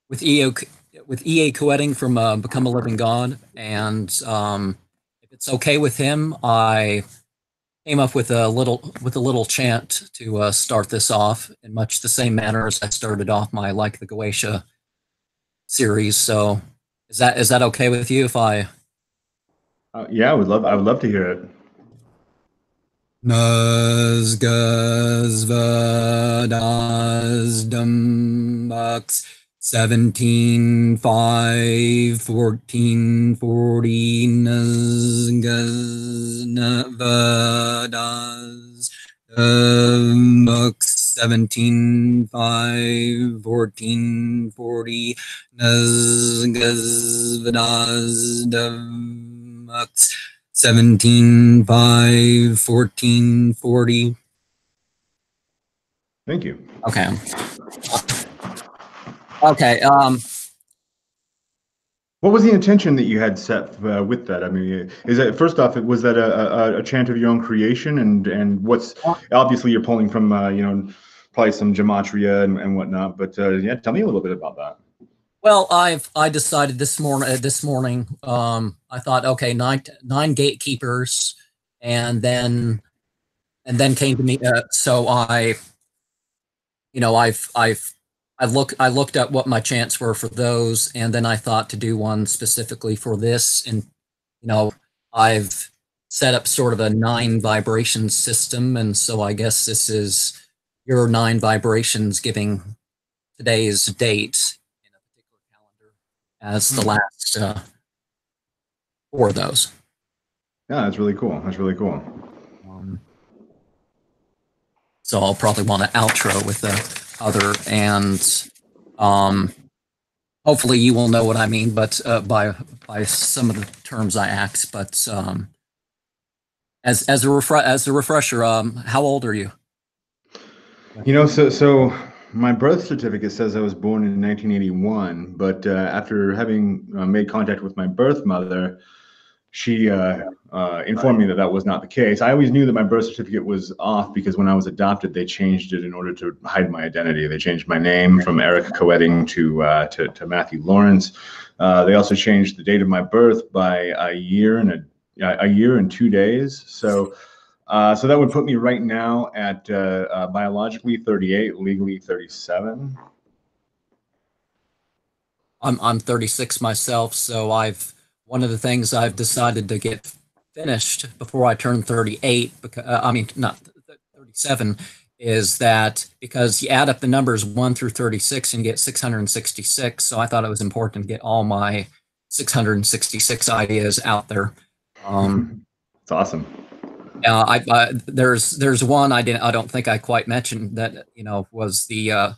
with EA Koetting from Become a Living God, and if it's okay with him, I came up with a little chant to start this off in much the same manner as I started off my Like the Goetia series. So is that okay with you if I? Yeah, I would love to hear it. Gzhz vdoz 17 5 14 40 Gzhz vdoz 17 5 14 40 Gzhz vdoz 17 5 14 40. Thank you. Okay. What was the intention that you had set with that? I mean, is that, first off, was that a chant of your own creation, and what's obviously you're pulling from you know, probably some gematria and whatnot, but yeah, tell me a little bit about that. Well, I decided this morning I thought, okay, nine gatekeepers, and then came to me. So I looked at what my chants were for those, and then I thought to do one specifically for this. And I've set up sort of a 9 vibration system, and so I guess this is your 9 vibrations giving today's date in a particular calendar as the last 4 of those. Yeah, that's really cool. That's really cool. So I'll probably want to outro with the other, and hopefully you will know what I mean, but by some of the terms I asked. But as a refresher, how old are you? You know, so my birth certificate says I was born in 1981, but after having made contact with my birth mother, she informed me that that was not the case. I always knew that my birth certificate was off because when I was adopted, they changed it in order to hide my identity. They changed my name from Eric Koetting to Matthew Lawrence. They also changed the date of my birth by a year and 2 days. So that would put me right now at biologically 38, legally 37. I'm 36 myself, so one of the things I've decided to get finished before I turn 38, because I mean not 37, is that because you add up the numbers 1 through 36 and get 666. So I thought it was important to get all my 666 ideas out there. It's awesome. There's one I don't think I quite mentioned that was the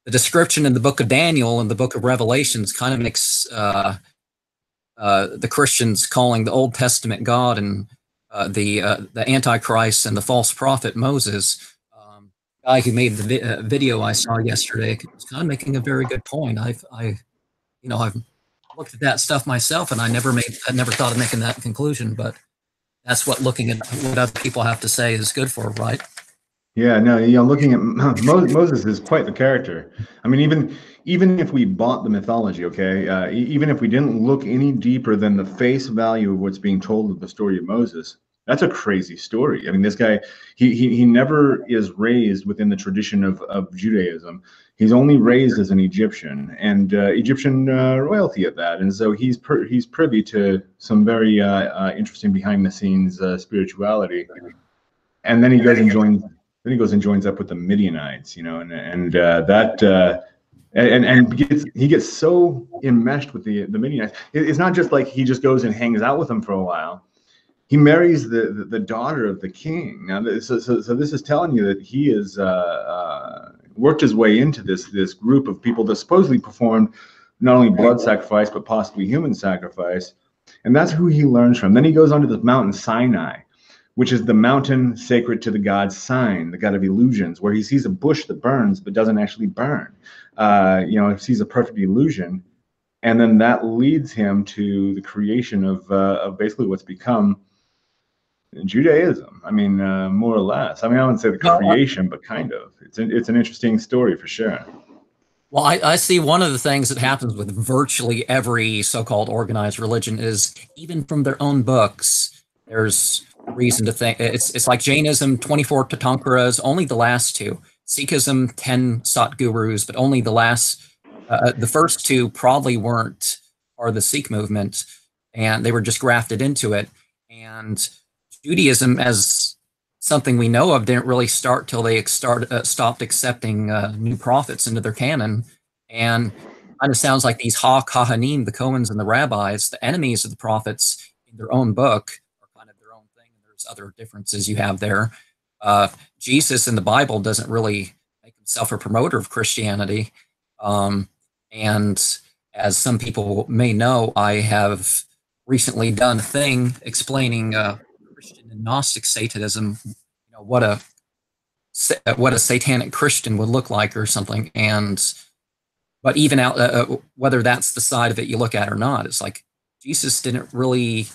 description in the book of Daniel and the book of Revelations kind of makes the Christians calling the Old Testament God and the Antichrist and the false prophet Moses. Guy who made the video I saw yesterday was kind of making a very good point. I've looked at that stuff myself, and I never thought of making that conclusion, but that's what looking at what other people have to say is good for, right? Yeah, no, looking at Moses is quite the character. I mean, even if we bought the mythology, okay, even if we didn't look any deeper than the face value of what's being told of the story of Moses, that's a crazy story. I mean, this guy, he never is raised within the tradition of Judaism. He's only raised as an Egyptian, and Egyptian royalty at that, and so he's privy to some very interesting behind the scenes spirituality, and then he goes and joins. Then he goes and joins up with the Midianites, and he gets so enmeshed with the Midianites. It's not just like he just goes and hangs out with them for a while. He marries the daughter of the king. Now, so this is telling you that he has worked his way into this group of people that supposedly performed not only blood sacrifice but possibly human sacrifice, and that's who he learns from. Then he goes onto the mountain Sinai, which is the mountain sacred to the god Sign, the god of illusions, where he sees a bush that burns but doesn't actually burn. He sees a perfect illusion, and then that leads him to the creation of basically what's become Judaism. I mean, more or less. I mean, I wouldn't say the creation, but kind of. It's an interesting story for sure. Well, I see one of the things that happens with virtually every so-called organized religion is even from their own books, there's reason to think it's like Jainism, 24 Tirthankaras, only the last two. Sikhism, 10 Satgurus, but only the last, the first two probably weren't part of the Sikh movement, and they were just grafted into it. And Judaism, as something we know of, didn't really start till they stopped accepting new prophets into their canon. And kind of sounds like these Ha-Kahanim, the Cohens and the rabbis, the enemies of the prophets in their own book, are kind of their own thing. There's other differences you have there. Jesus in the Bible doesn't really make himself a promoter of Christianity. And as some people may know, I have recently done a thing explaining Christian and Gnostic Satanism, what a satanic Christian would look like or something. But even out whether that's the side of it you look at or not, it's like Jesus didn't really,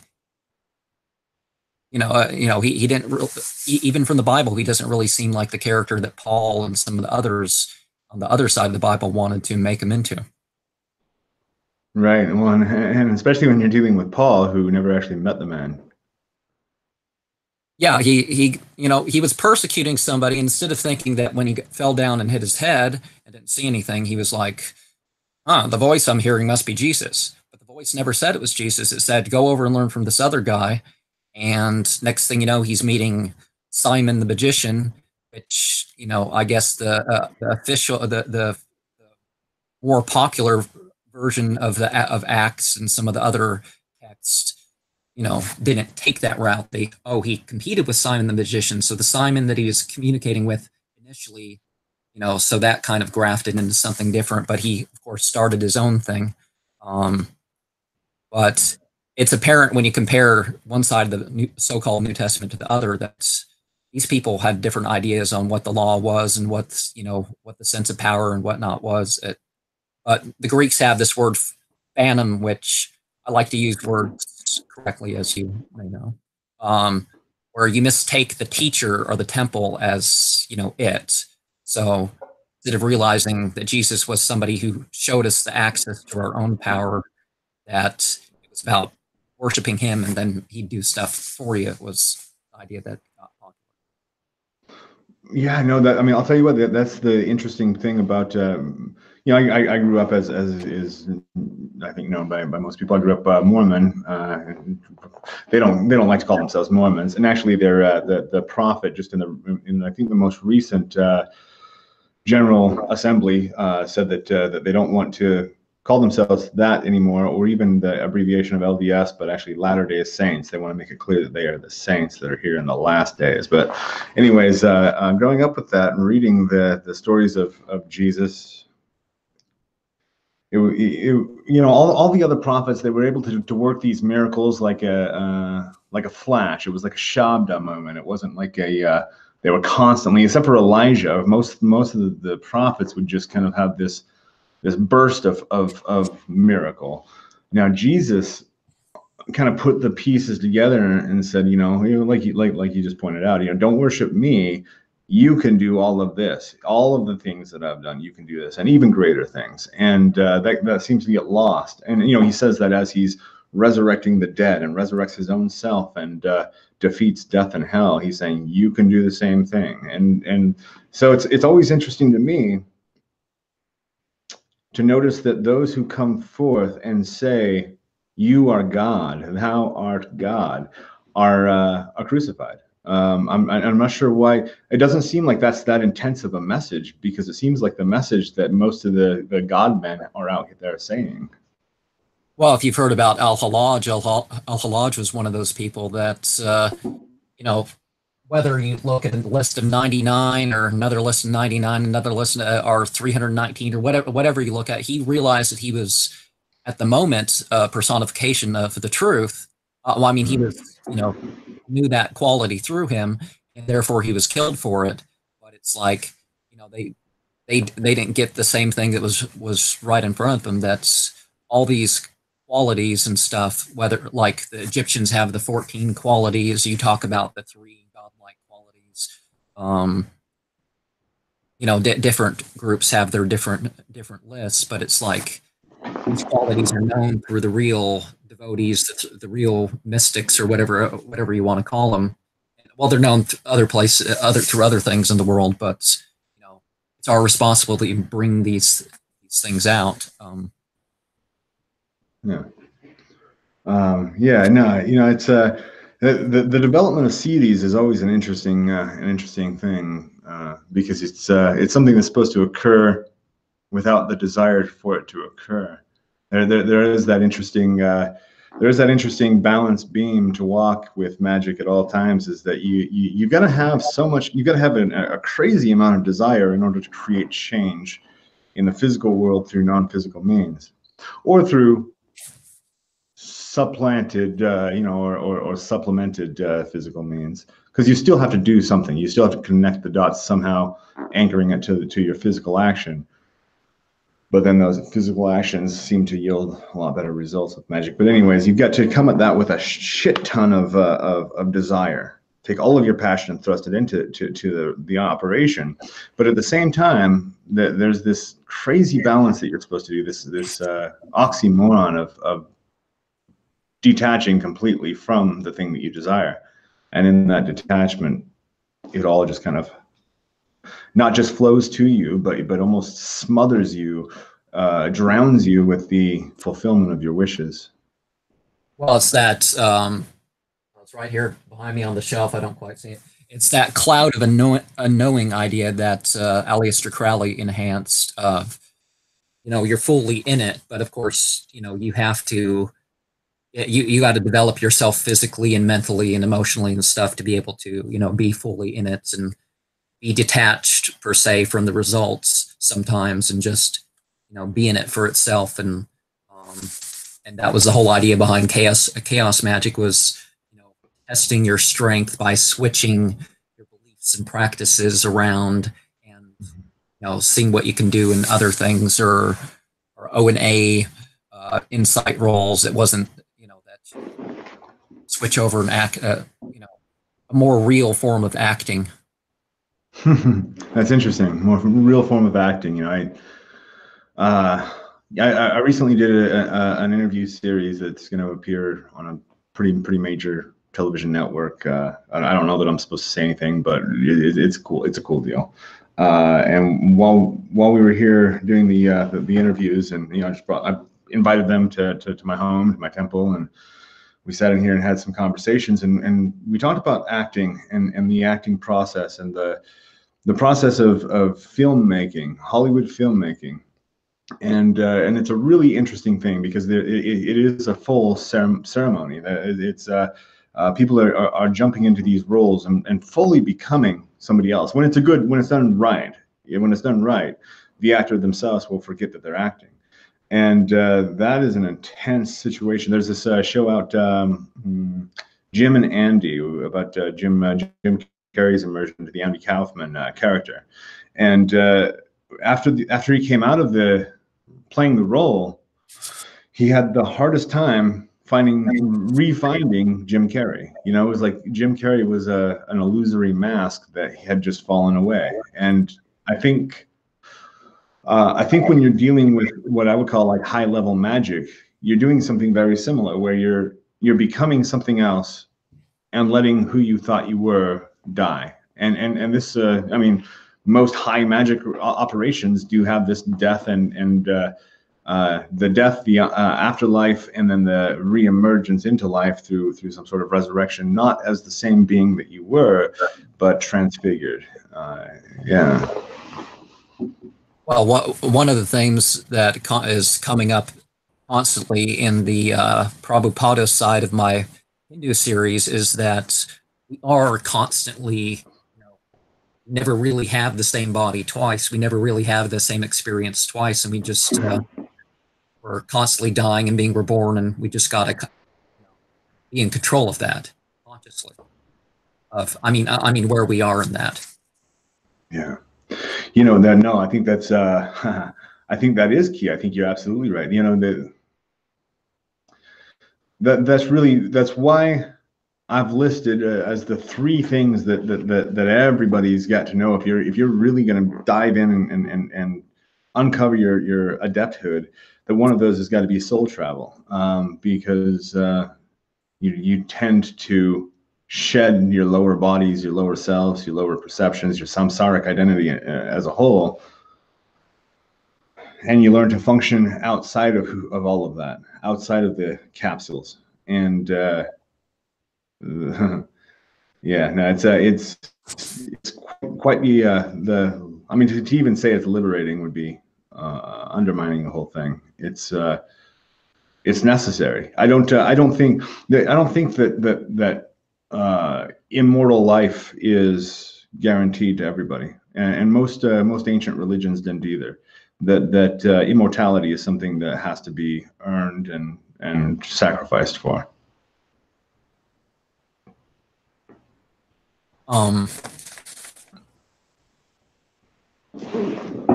he didn't really, even from the Bible, he doesn't really seem like the character that Paul and some of the others on the other side of the Bible wanted to make him into. Right. Well, and especially when you're dealing with Paul, who never actually met the man. Yeah, he was persecuting somebody. Instead of thinking that when he fell down and hit his head and didn't see anything, he was like, the voice I'm hearing must be Jesus. But the voice never said it was Jesus. It said, go over and learn from this other guy. And next thing you know, he's meeting Simon the magician, which, I guess the official, the more popular version of Acts and some of the other texts, didn't take that route. He competed with Simon the magician. So the Simon that he was communicating with initially, so that kind of grafted into something different, but he of course started his own thing. But it's apparent when you compare one side of the so-called New Testament to the other, that these people had different ideas on what the law was and what the sense of power and whatnot was. But the Greeks have this word phantom, which I like to use words correctly, as you may know, where you mistake the teacher or the temple as, it. So instead of realizing that Jesus was somebody who showed us the access to our own power, that it was about worshiping him and then he'd do stuff for you, was the idea that got popular. Yeah, no, that, I mean, I'll tell you what, that's the interesting thing about, I grew up as is I think known by most people. I grew up Mormon. They don't like to call themselves Mormons, and actually they're the prophet just in I think the most recent General Assembly said that they don't want to call themselves that anymore, or even the abbreviation of LDS, but actually Latter-day Saints. They want to make it clear that they are the saints that are here in the last days. But anyways, growing up with that and reading the stories of Jesus, all the other prophets, they were able to work these miracles like a flash. It was like a Shabda moment. It wasn't like they were constantly, except for Elijah, most of the prophets would just kind of have this burst of miracle. Now Jesus kind of put the pieces together and said, like you just pointed out, don't worship me. You can do all of this, all of the things that I've done. You can do this, and even greater things. And that seems to get lost. And he says that as he's resurrecting the dead and resurrects his own self and defeats death and hell, he's saying you can do the same thing. And so it's always interesting to me to notice that those who come forth and say, "You are God, thou art God," are crucified. I'm not sure why. It doesn't seem like that's that intense of a message, because it seems like the message that most of the God men are out there saying. Well, if you've heard about Al-Hallaj, Al-Hallaj was one of those people that, whether you look at a list of 99 or another list of 99, another list or 319 or whatever you look at, he realized that he was, at the moment, a personification of the truth. He was, knew that quality through him, and therefore he was killed for it. But it's like, they didn't get the same thing that was right in front of them. That's all these qualities and stuff, whether like the Egyptians have the 14 qualities, you talk about the 3 godlike qualities. You know, different groups have their different lists, but it's like these qualities are known through the real devotees, the real mystics, or whatever you want to call them. Well, they're known through other places, through other things in the world, but you know, it's our responsibility to bring these things out. Yeah. Yeah. No. You know, it's the development of seeds is always an interesting thing because it's something that's supposed to occur without the desire for it to occur. There is that interesting balance beam to walk with magic at all times. Is that you got to have so much, you got to have a crazy amount of desire in order to create change in the physical world through non-physical means, or through supplanted, you know, or supplemented physical means, because you still have to do something. You still have to connect the dots somehow, anchoring it to your physical action. But then those physical actions seem to yield a lot better results with magic. But anyways, you've got to come at that with a shit ton of desire. Take all of your passion and thrust it into the operation. But at the same time, there's this crazy balance that you're supposed to do. This oxymoron of detaching completely from the thing that you desire. And in that detachment, it all just kind of not just flows to you, but almost smothers you, drowns you with the fulfillment of your wishes. Well, it's that, it's right here behind me on the shelf. I don't quite see it. It's that cloud of unknowing idea that Aleister Crowley enhanced of, you know, you're fully in it, but of course, you know, you have to, you got to develop yourself physically and mentally and emotionally and stuff to be able to, you know, be fully in it and be detached per se from the results sometimes, and just, you know, be in it for itself. And that was the whole idea behind chaos magic, was, you know, testing your strength by switching your beliefs and practices around, and, you know, seeing what you can do in other things, or O&A insight rolls. It wasn't, you know, that switch over and act, you know, a more real form of acting. That's interesting. More real form of acting. You know, I recently did an interview series that's going to appear on a pretty major television network. I don't know that I'm supposed to say anything, but it's cool. It's a cool deal. And while we were here doing the interviews, and you know, I invited them to my home, to my temple, and we sat in here and had some conversations, and we talked about acting and the acting process, and the process of filmmaking, Hollywood filmmaking. And it's a really interesting thing, because it is a full ceremony. It's people are jumping into these roles and fully becoming somebody else. When it's done right, the actor themselves will forget that they're acting. And that is an intense situation. There's this show out, Jim and Andy, about Jim Carrey's immersion into the Andy Kaufman character. And after he came out of playing the role, he had the hardest time refinding Jim Carrey. You know, it was like Jim Carrey was an illusory mask that had just fallen away. And I think when you're dealing with what I would call like high level magic, you're doing something very similar, where you're becoming something else and letting who you thought you were die. And this, I mean, most high magic operations do have this death and the death, the afterlife, and then the reemergence into life through some sort of resurrection, not as the same being that you were, but transfigured. Yeah. Well, one of the things that is coming up constantly in the Prabhupada side of my Hindu series is that we are constantly, you know, never really have the same body twice. We never really have the same experience twice, and we just we're constantly dying and being reborn, and we just got to, you know, be in control of that consciously. I mean, where we are in that. Yeah. You know, no, I think that's I think that is key. I think you're absolutely right. You know, that's why I've listed as the three things that everybody's got to know if you're really going to dive in and uncover your adepthood. That one of those has got to be soul travel, because you tend to shed your lower bodies, your lower selves, your lower perceptions, your samsaric identity as a whole, and you learn to function outside of all of that, outside of the capsules. And yeah, no, it's quite the I mean, to even say it's liberating would be undermining the whole thing. It's necessary. I don't think that immortal life is guaranteed to everybody, and most ancient religions didn't either. That immortality is something that has to be earned and sacrificed for.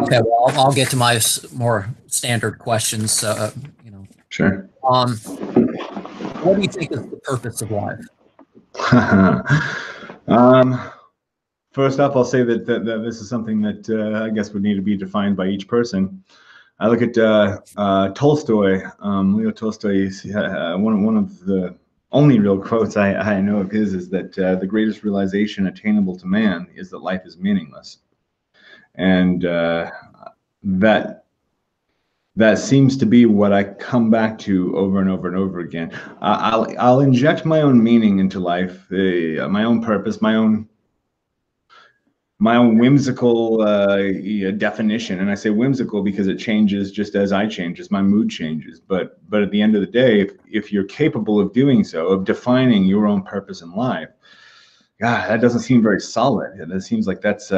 Okay, well, I'll get to my more standard questions. You know. Sure. What do you think is the purpose of life? First off, I'll say that this is something that I guess would need to be defined by each person. I look at Tolstoy, Leo Tolstoy. One of the only real quotes I know of his is that the greatest realization attainable to man is that life is meaningless, and that seems to be what I come back to over and over and over again. I'll inject my own meaning into life, my own purpose, my own whimsical definition. And I say whimsical because it changes just as I change, as my mood changes. But at the end of the day, if you're capable of doing so, of defining your own purpose in life, God, that doesn't seem very solid. It seems like that's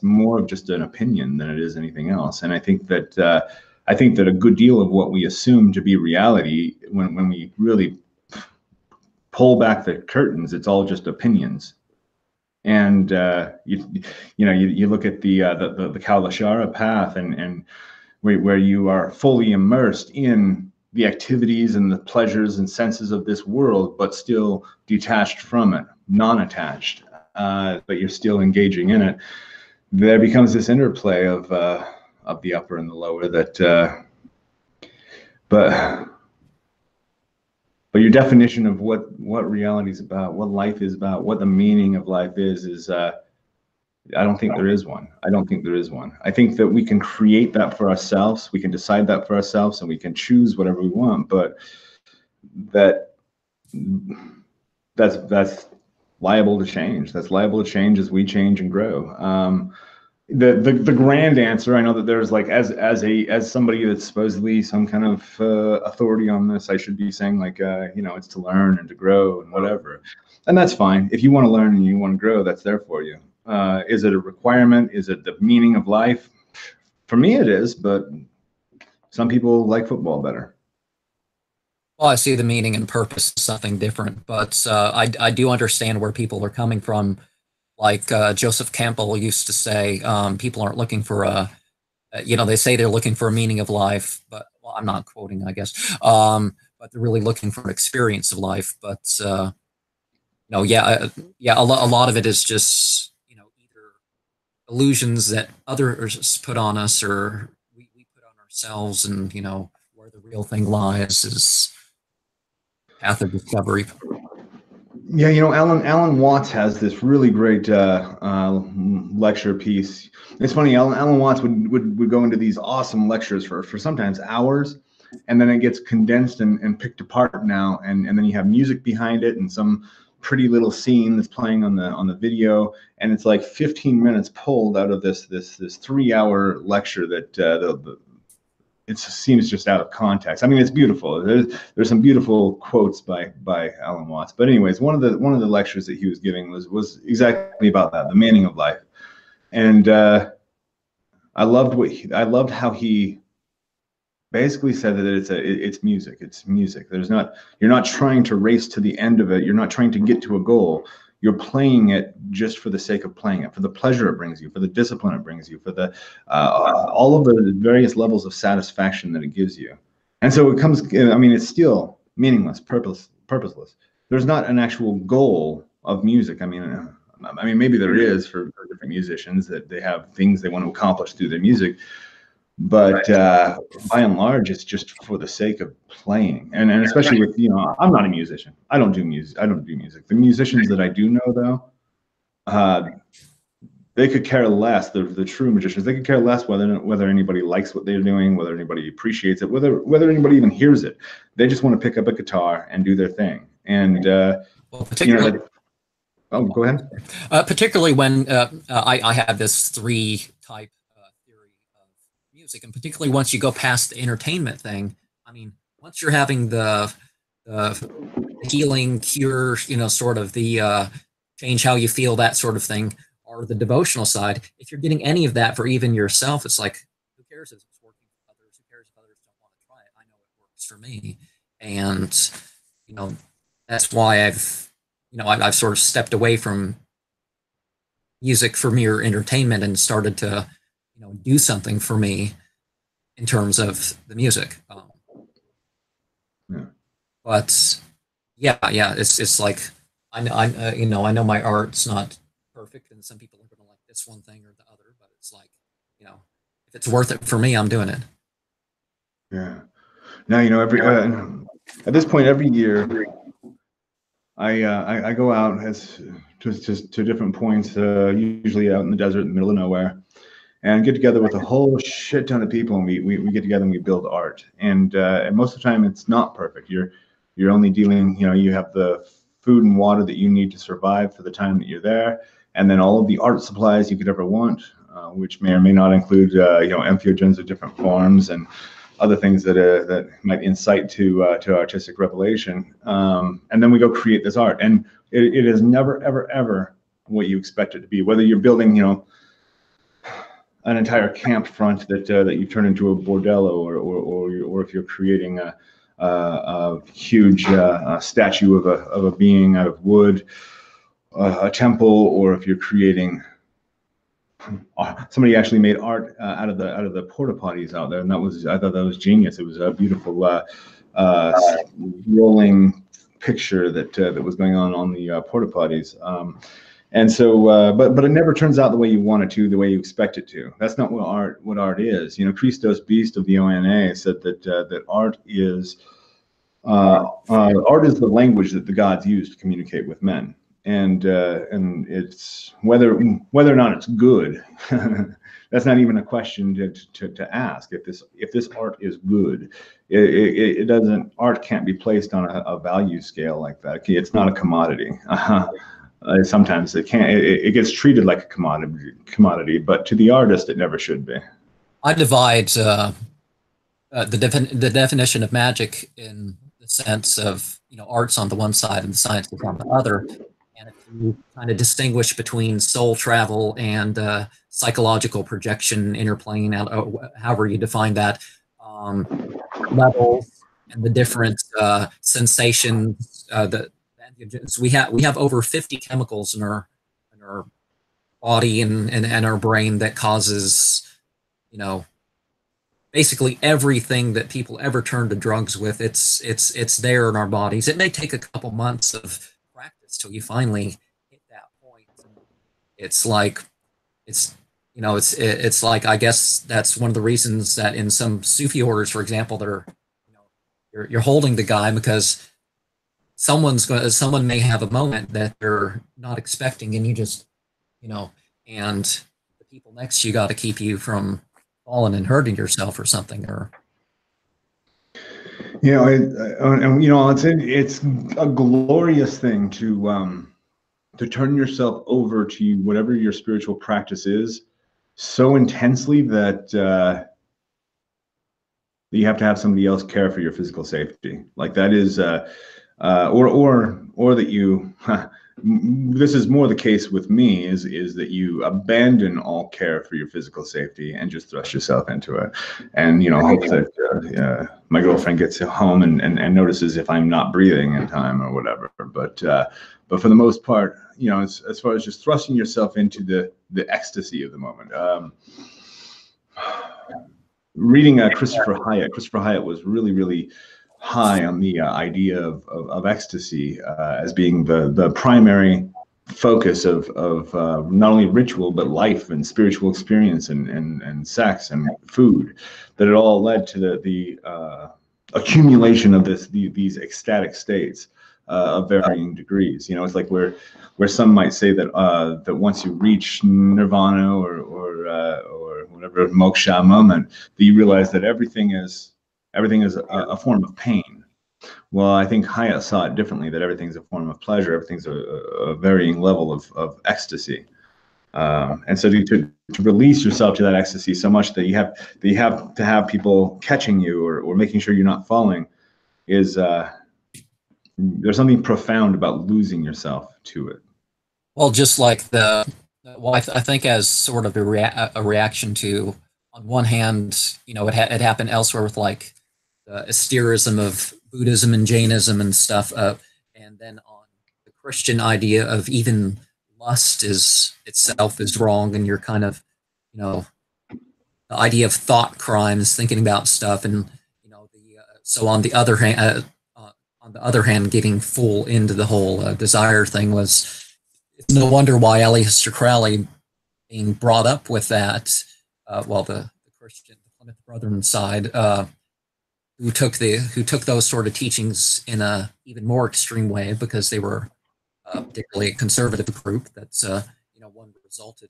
more of just an opinion than it is anything else. And I think that a good deal of what we assume to be reality, when we really pull back the curtains, it's all just opinions. And you look at the Kaulashara path, and where you are fully immersed in the activities and the pleasures and senses of this world, but still detached from it, non-attached, but you're still engaging in it. There becomes this interplay of the upper and the lower. But your definition of what reality is about, what life is about, what the meaning of life is I don't think there is one. I don't think there is one. I think that we can create that for ourselves. We can decide that for ourselves, and we can choose whatever we want. But that's liable to change. That's liable to change as we change and grow. The grand answer, I know that there's like, as somebody that's supposedly some kind of authority on this, I should be saying like, it's to learn and to grow and whatever. And that's fine. If you want to learn and you want to grow, that's there for you. Is it a requirement? Is it the meaning of life? For me, it is, but some people like football better. Well, I see the meaning and purpose is something different, but I do understand where people are coming from. Like Joseph Campbell used to say, people aren't looking for they say they're looking for a meaning of life, but, well, I'm not quoting, I guess, but they're really looking for an experience of life. But, a lot of it is just, either illusions that others put on us or we put on ourselves, and, where the real thing lies is path of discovery. Yeah, Alan Watts has this really great lecture piece. It's funny, Alan Watts would go into these awesome lectures for sometimes hours, and then it gets condensed and picked apart now, and then you have music behind it and some pretty little scene that's playing on the video, and it's like 15 minutes pulled out of this 3-hour lecture that it seems just out of context. I mean, it's beautiful. There's some beautiful quotes by Alan Watts. But anyways, one of the lectures that he was giving was exactly about that, the meaning of life. And I loved how he basically said that it's music. It's music. You're not trying to race to the end of it. You're not trying to get to a goal. You're playing it just for the sake of playing it, for the pleasure it brings you, for the discipline it brings you, for the all of the various levels of satisfaction that it gives you. And so it comes, I mean, it's still meaningless, purposeless. There's not an actual goal of music. I mean, maybe there is for different musicians, that they have things they want to accomplish through their music, but by and large, it's just for the sake of playing. And especially with, I'm not a musician. I don't do music. The musicians that I do know, though, they could care less. The true magicians, they could care less whether anybody likes what they're doing, whether anybody appreciates it, whether anybody even hears it. They just want to pick up a guitar and do their thing. And particularly, oh, go ahead. Particularly when I have this three-type theory of music, and particularly once you go past the entertainment thing. I mean, once you're having the healing, cure, sort of the change how you feel, that sort of thing, or the devotional side, if you're getting any of that for even yourself, it's like, who cares if it's working for others? Who cares if others don't want to try it? I know it works for me. And, that's why I've sort of stepped away from music for mere entertainment and started to, do something for me in terms of the music. Yeah. But yeah, it's like, I know my art's not perfect, and some people are going to like this one thing or the other, but it's like, if it's worth it for me, I'm doing it. Yeah. Now, every at this point every year, I go out to different points, usually out in the desert in the middle of nowhere, and get together with a whole shit ton of people, and we get together and we build art. And most of the time it's not perfect. You're only dealing, you have the food and water that you need to survive for the time that you're there, and then all of the art supplies you could ever want, which may or may not include entheogens of different forms and other things that might incite to artistic revelation. And then we go create this art, and it is never, ever, ever what you expect it to be. Whether you're building, an entire camp front that you turn into a bordello, or if you're creating a huge statue of a being out of wood, a temple, or if you're creating, somebody actually made art out of the porta potties out there, and I thought that was genius. It was a beautiful rolling picture that was going on the porta potties. And so, but it never turns out the way you want it to, the way you expect it to. That's not what art is. Christos Beast of the ONA said that art is the language that the gods use to communicate with men. And it's whether or not it's good. That's not even a question to ask. If this art is good, it doesn't. Art can't be placed on a value scale like that. It's not a commodity. Sometimes it can't. It gets treated like a commodity, but to the artist, it never should be. I divide the definition of magic in the sense of arts on the one side and the science on the other. And if you kind of distinguish between soul travel and psychological projection, interplane, however you define that, levels and the different sensations, we have over 50 chemicals in our body and our brain that causes, basically everything that people ever turn to drugs with. It's there in our bodies. It may take a couple months of practice till you finally hit that point. It's like I guess that's one of the reasons that in some Sufi orders, for example, you're holding the guy because someone may have a moment that they're not expecting, and you just and the people next to you got to keep you from falling and hurting yourself or something. Or it's a glorious thing to turn yourself over to whatever your spiritual practice is so intensely that you have to have somebody else care for your physical safety. Like that is or that you this is more the case with me is that you abandon all care for your physical safety and just thrust yourself into it, and hope that my girlfriend gets home and notices if I'm not breathing in time or whatever. But for the most part, as far as just thrusting yourself into the ecstasy of the moment, reading Christopher Hyatt. Christopher Hyatt was really, really high on the idea of ecstasy as being the primary focus of not only ritual but life and spiritual experience and sex and food. That it all led to the accumulation of these ecstatic states of varying degrees. You know, it's like where some might say that that once you reach nirvana or whatever moksha moment, that you realize that everything is a form of pain. Well, I think Hyatt saw it differently, that everything's a form of pleasure, everything's a varying level of ecstasy. And so to release yourself to that ecstasy so much that you have to have people catching you or making sure you're not falling is there's something profound about losing yourself to it. Well, just like I think as sort of a reaction to, on one hand, you know, it happened elsewhere with like the asterism of Buddhism and Jainism and stuff, and then on the Christian idea of even lust itself is wrong, and you're kind of, you know, the idea of thought crimes, thinking about stuff, and you know, so on the other hand, getting full into the whole desire thing was. It's no wonder why Aleister Crowley being brought up with that, the Christian, the Plymouth Brethren side, who took those sort of teachings in a even more extreme way because they were particularly a conservative group. That's you know, one resulted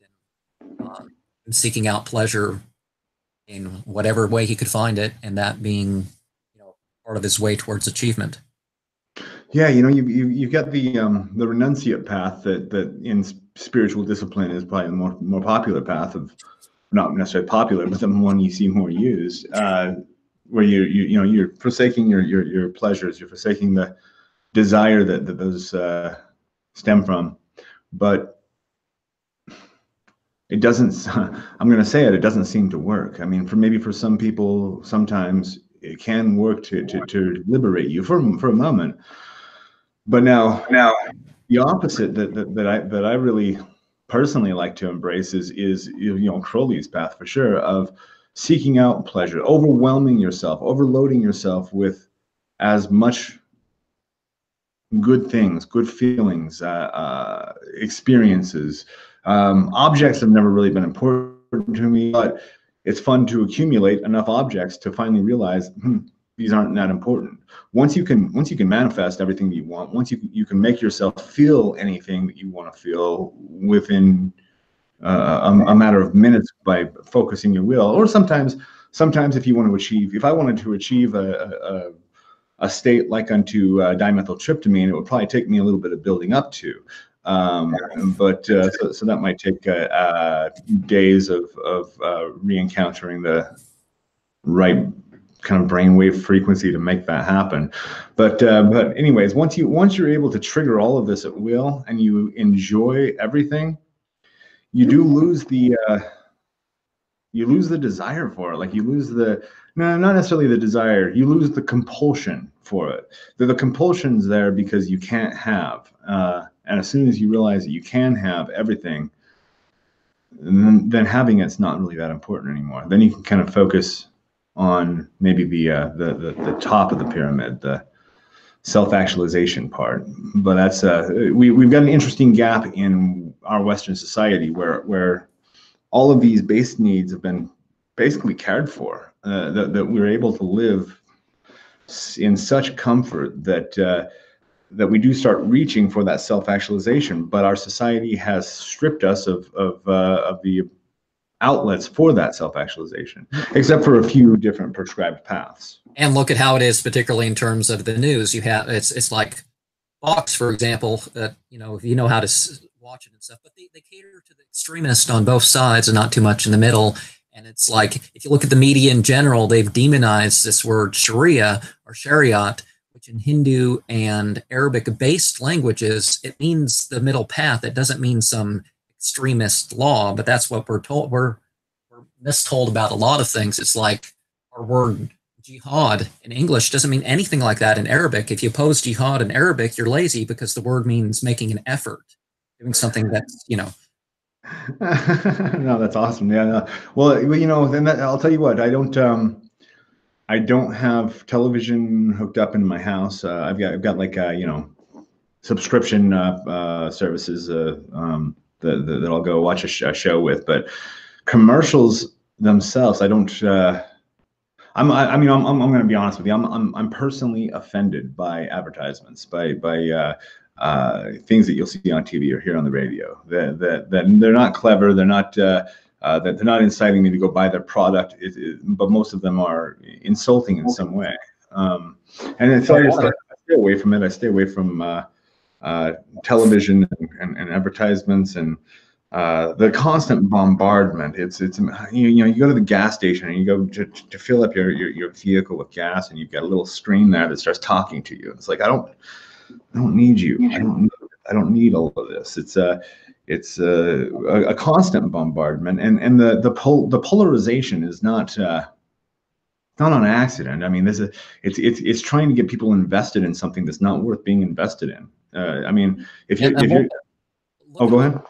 in seeking out pleasure in whatever way he could find it, and that being, you know, part of his way towards achievement. Yeah, you know, you've got the renunciate path that in spiritual discipline is probably the more popular path, of not necessarily popular, but the one you see more used, where you're forsaking your pleasures, you're forsaking the desire that those stem from, but it doesn't. I'm going to say it doesn't seem to work. I mean, for some people, sometimes it can work to liberate you for a moment. But now the opposite that I really personally like to embrace is you know, Crowley's path for sure, of seeking out pleasure, overwhelming yourself, overloading yourself with as much good things, good feelings, experiences. Objects have never really been important to me, but it's fun to accumulate enough objects to finally realize these aren't that important. Once you can manifest everything that you want, once you can make yourself feel anything that you want to feel within a matter of minutes by focusing your will, or sometimes if I wanted to achieve a state like unto dimethyltryptamine, it would probably take me a little bit of building up to. So that might take days of re-encountering the right kind of brainwave frequency to make that happen. But anyways, once you're able to trigger all of this at will and you enjoy everything, you do lose the desire for it. Like you lose not necessarily the desire, you lose the compulsion for it. The compulsion's there because you can't have, and as soon as you realize that you can have everything, then having it's not really that important anymore. Then you can kind of focus on maybe the top of the pyramid, the self-actualization part. But that's we've got an interesting gap in our Western society where all of these base needs have been basically cared for, that we're able to live in such comfort that we do start reaching for that self-actualization, but our society has stripped us of the outlets for that self-actualization, except for a few different prescribed paths. And look at how it is, particularly in terms of the news. You have it's like Fox, for example. You know, if you know how to watch it and stuff, but they cater to the extremists on both sides and not too much in the middle. And it's like, if you look at the media in general, they've demonized this word Sharia or Shariat, which in Hindu and Arabic-based languages, it means the middle path. It doesn't mean some extremist law, but that's what we're told. We're mistold about a lot of things. It's like our word jihad in English doesn't mean anything like that in Arabic. If you oppose jihad in Arabic, you're lazy because the word means making an effort, doing something that's, you know. No, that's awesome. Yeah. No. Well, you know, then I'll tell you what. I don't have television hooked up in my house. I've got like you know, subscription services that I'll go watch a show with, but commercials themselves, I don't. I mean, I'm going to be honest with you. I'm personally offended by advertisements, by things that you'll see on TV or hear on the radio. That they're not clever. They're not. That they're not inciting me to go buy their product. But most of them are insulting in some way. And so I stay away from it. I stay away from television and advertisements and the constant bombardment. It's you know, you go to the gas station and you go to fill up your vehicle with gas, and you've got a little screen there that starts talking to you. It's like, I don't need you. I don't need all of this. It's a constant bombardment, and the polarization is not on accident. I mean, it's trying to get people invested in something that's not worth being invested in. I mean, if you're oh, go ahead.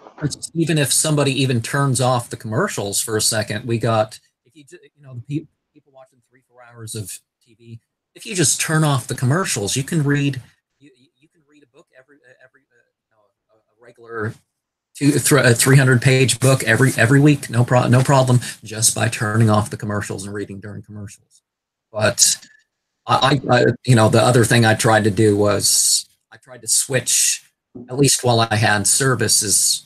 Even if somebody even turns off the commercials for a second, we got, if you know, the people watching 3-4 hours of TV, if you just turn off the commercials, you can read a book every you know, a regular 300-page book every week, no problem, just by turning off the commercials and reading during commercials. But I you know, the other thing I tried to do was I tried to switch, at least while I had services,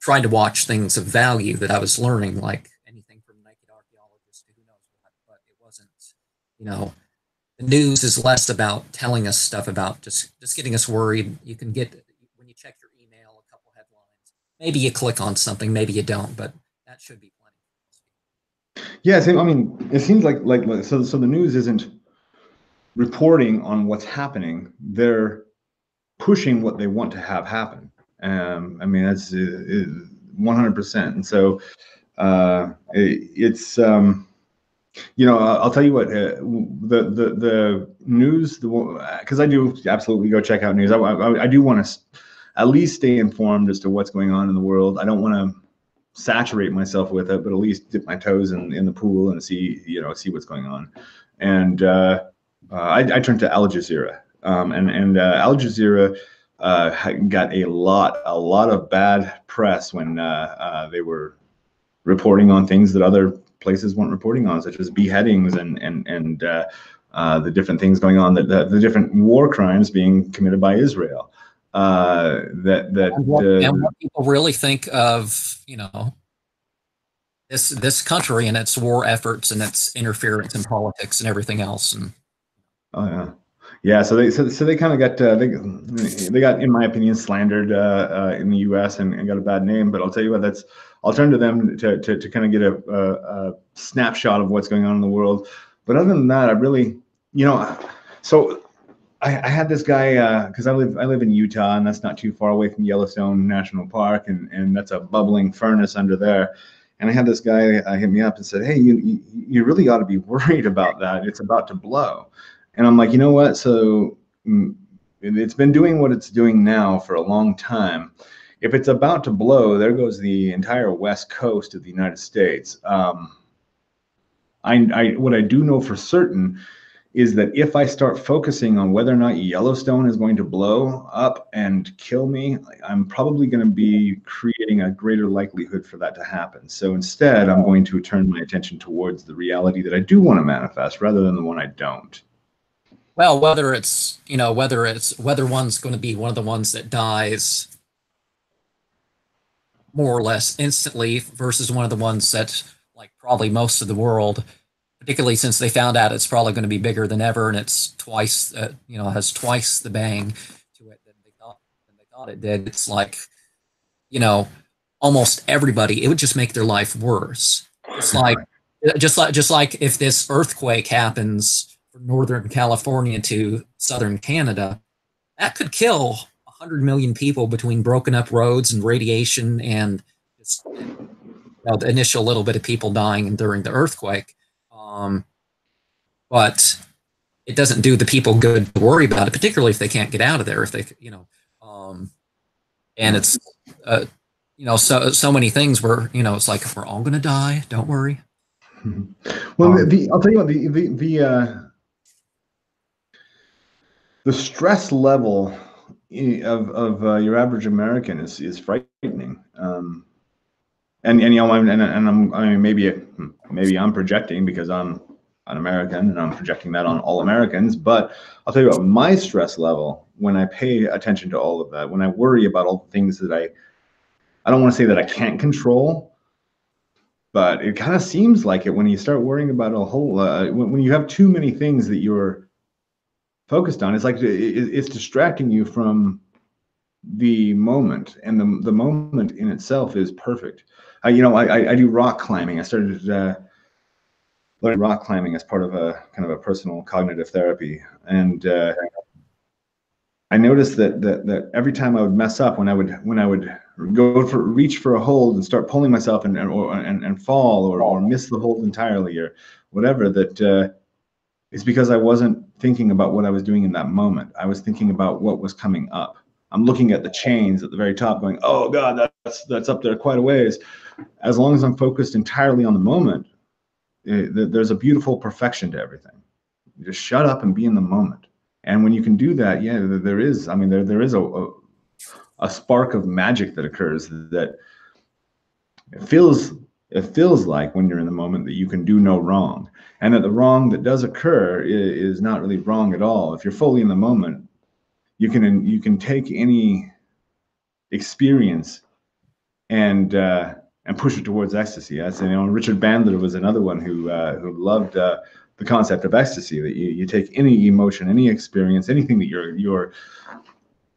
tried to watch things of value that I was learning, like anything from naked archaeologists to who knows what, but it wasn't, you know, the news is less about telling us stuff, about just getting us worried. You can get, when you check your email, a couple headlines, maybe you click on something, maybe you don't, but that should be plenty. Yeah, I mean, it seems like so the news isn't reporting on what's happening. They're pushing what they want to have happen. I mean, that's 100%. And so it's you know, I'll tell you what, the news, because I do absolutely go check out news. I do want to at least stay informed as to what's going on in the world. I don't want to saturate myself with it, but at least dip my toes in the pool and see what's going on. And I turned to Al Jazeera, and Al Jazeera got a lot of bad press when they were reporting on things that other places weren't reporting on, such as beheadings and the different things going on, the different war crimes being committed by Israel. And what people really think of, you know, this country and its war efforts and its interference in politics and everything else. And oh yeah. Yeah, so they kind of got they got, in my opinion, slandered in the U.S. and got a bad name. But I'll tell you what, I'll turn to them to kind of get a snapshot of what's going on in the world. But other than that, I really, you know, so I had this guy, because I live in Utah, and that's not too far away from Yellowstone National Park, and that's a bubbling furnace under there. And I had this guy hit me up and said, "Hey, you really ought to be worried about that. It's about to blow." And I'm like, you know what? So it's been doing what it's doing now for a long time. If it's about to blow, there goes the entire west coast of the United States. What I do know for certain is that if I start focusing on whether or not Yellowstone is going to blow up and kill me, I'm probably going to be creating a greater likelihood for that to happen. So instead, I'm going to turn my attention towards the reality that I do want to manifest rather than the one I don't. Well, whether one's going to be one of the ones that dies more or less instantly versus one of the ones that, like probably most of the world, particularly since they found out it's probably going to be bigger than ever and it's twice, has twice the bang to it than they thought it did. It's like, almost everybody, it would just make their life worse. It's like, just like if this earthquake happens from Northern California to Southern Canada, that could kill 100 million people between broken up roads and radiation and just, the initial little bit of people dying during the earthquake. But it doesn't do the people good to worry about it, particularly if they can't get out of there. If they, and it's, so many things where, it's like, we're all going to die. Don't worry. Well, I'll tell you what, the stress level of your average American is frightening. And I mean, maybe I'm projecting because I'm an American and I'm projecting that on all Americans. But I'll tell you what, my stress level, when I pay attention to all of that, when I worry about all the things that I don't want to say that I can't control, but it kind of seems like it when you start worrying about a whole, when you have too many things that you're focused on, it's like it's distracting you from the moment, and the moment in itself is perfect. I do rock climbing. I started learning rock climbing as part of a kind of a personal cognitive therapy, and I noticed that every time I would mess up, when I would reach for a hold and start pulling myself and fall or miss the hold entirely or whatever, that it's because I wasn't thinking about what I was doing in that moment. I was thinking about what was coming up. I'm looking at the chains at the very top going, oh God, that's up there quite a ways. As long as I'm focused entirely on the moment, there's a beautiful perfection to everything. You just shut up and be in the moment. And when you can do that, yeah, there is a spark of magic that occurs that it feels like when you're in the moment that you can do no wrong, and that the wrong that does occur is not really wrong at all. If you're fully in the moment, you can take any experience and push it towards ecstasy. That's, Richard Bandler was another one who loved the concept of ecstasy, that you take any emotion, any experience, anything that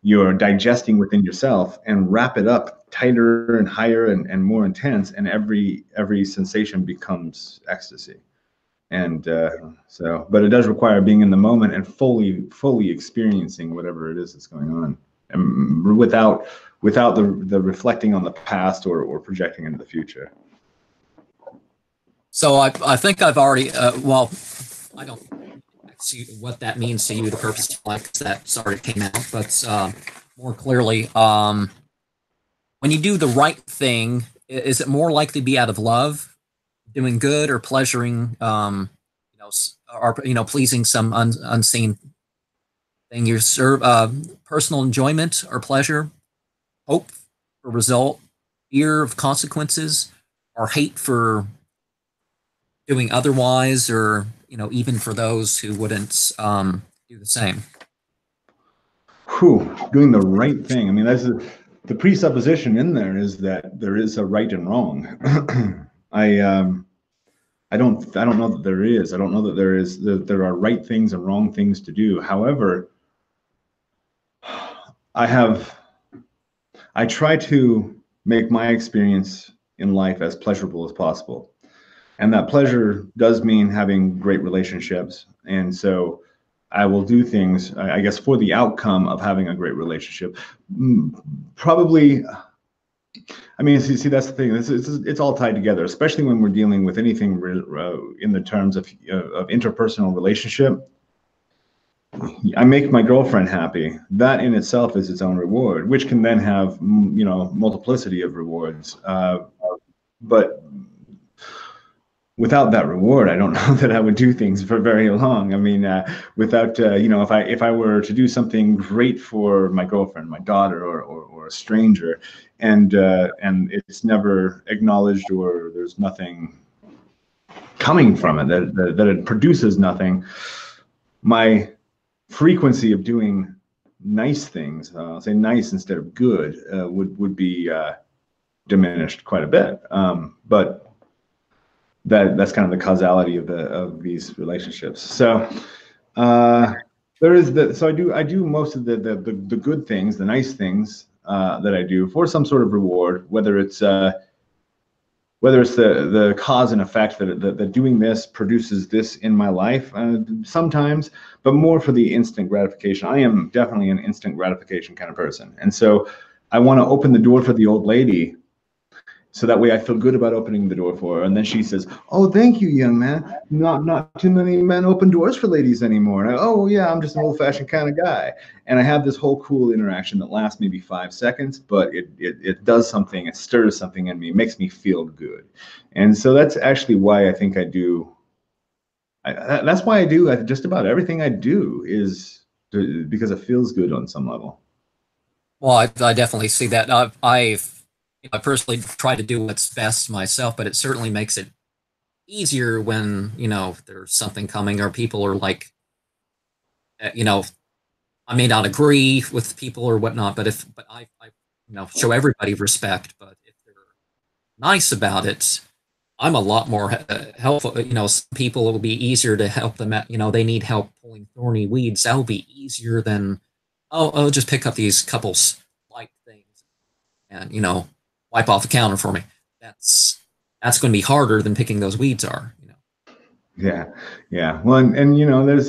you're digesting within yourself, and wrap it up tighter and higher and more intense, and every sensation becomes ecstasy. And but it does require being in the moment and fully experiencing whatever it is that's going on, and without the reflecting on the past or projecting into the future. So I think I've already well, I don't see what that means to you, the purpose of life, because that's already came out, but more clearly, when you do the right thing, is it more likely to be out of love, doing good, or pleasuring, or pleasing some unseen thing? You serve personal enjoyment or pleasure, hope for result, fear of consequences, or hate for doing otherwise, or even for those who wouldn't do the same. Doing the right thing. I mean, that's the presupposition in there, is that there is a right and wrong. I don't know that there is. I don't know that there are right things and wrong things to do. However, I try to make my experience in life as pleasurable as possible. And that pleasure does mean having great relationships. And so I will do things, I guess, for the outcome of having a great relationship. Probably, I mean, see, that's the thing. It's all tied together, especially when we're dealing with anything in the terms of interpersonal relationship. I make my girlfriend happy. That in itself is its own reward, which can then have, multiplicity of rewards. But without that reward, I don't know that I would do things for very long. I mean, without, if I were to do something great for my girlfriend, my daughter, or a stranger, and it's never acknowledged, or there's nothing coming from it, that it produces nothing, my frequency of doing nice things, I'll say nice instead of good, would be diminished quite a bit. But that's kind of the causality of these relationships. So there is so I do most of the good things, the nice things that I do for some sort of reward, whether it's the cause and effect that doing this produces this in my life sometimes, but more for the instant gratification. I am definitely an instant gratification kind of person, and so I want to open the door for the old lady So that way I feel good about opening the door for her. And then she says, "Oh, thank you, young man. Not too many men open doors for ladies anymore." And oh, yeah, I'm just an old-fashioned kind of guy. And I have this whole cool interaction that lasts maybe 5 seconds, but it does something. It stirs something in me. It makes me feel good. And so that's actually why I think I do. That's why I do just about everything I do is because it feels good on some level. Well, I definitely see that. I personally try to do what's best myself, but it certainly makes it easier when, there's something coming or people are like, I may not agree with people or whatnot, but I show everybody respect. But if they're nice about it, I'm a lot more helpful. Some people, it will be easier to help them out. They need help pulling thorny weeds. That'll be easier than, I'll just pick up these couple light things and, wipe off the counter for me. That's going to be harder than picking those weeds are. Yeah. Well, and there's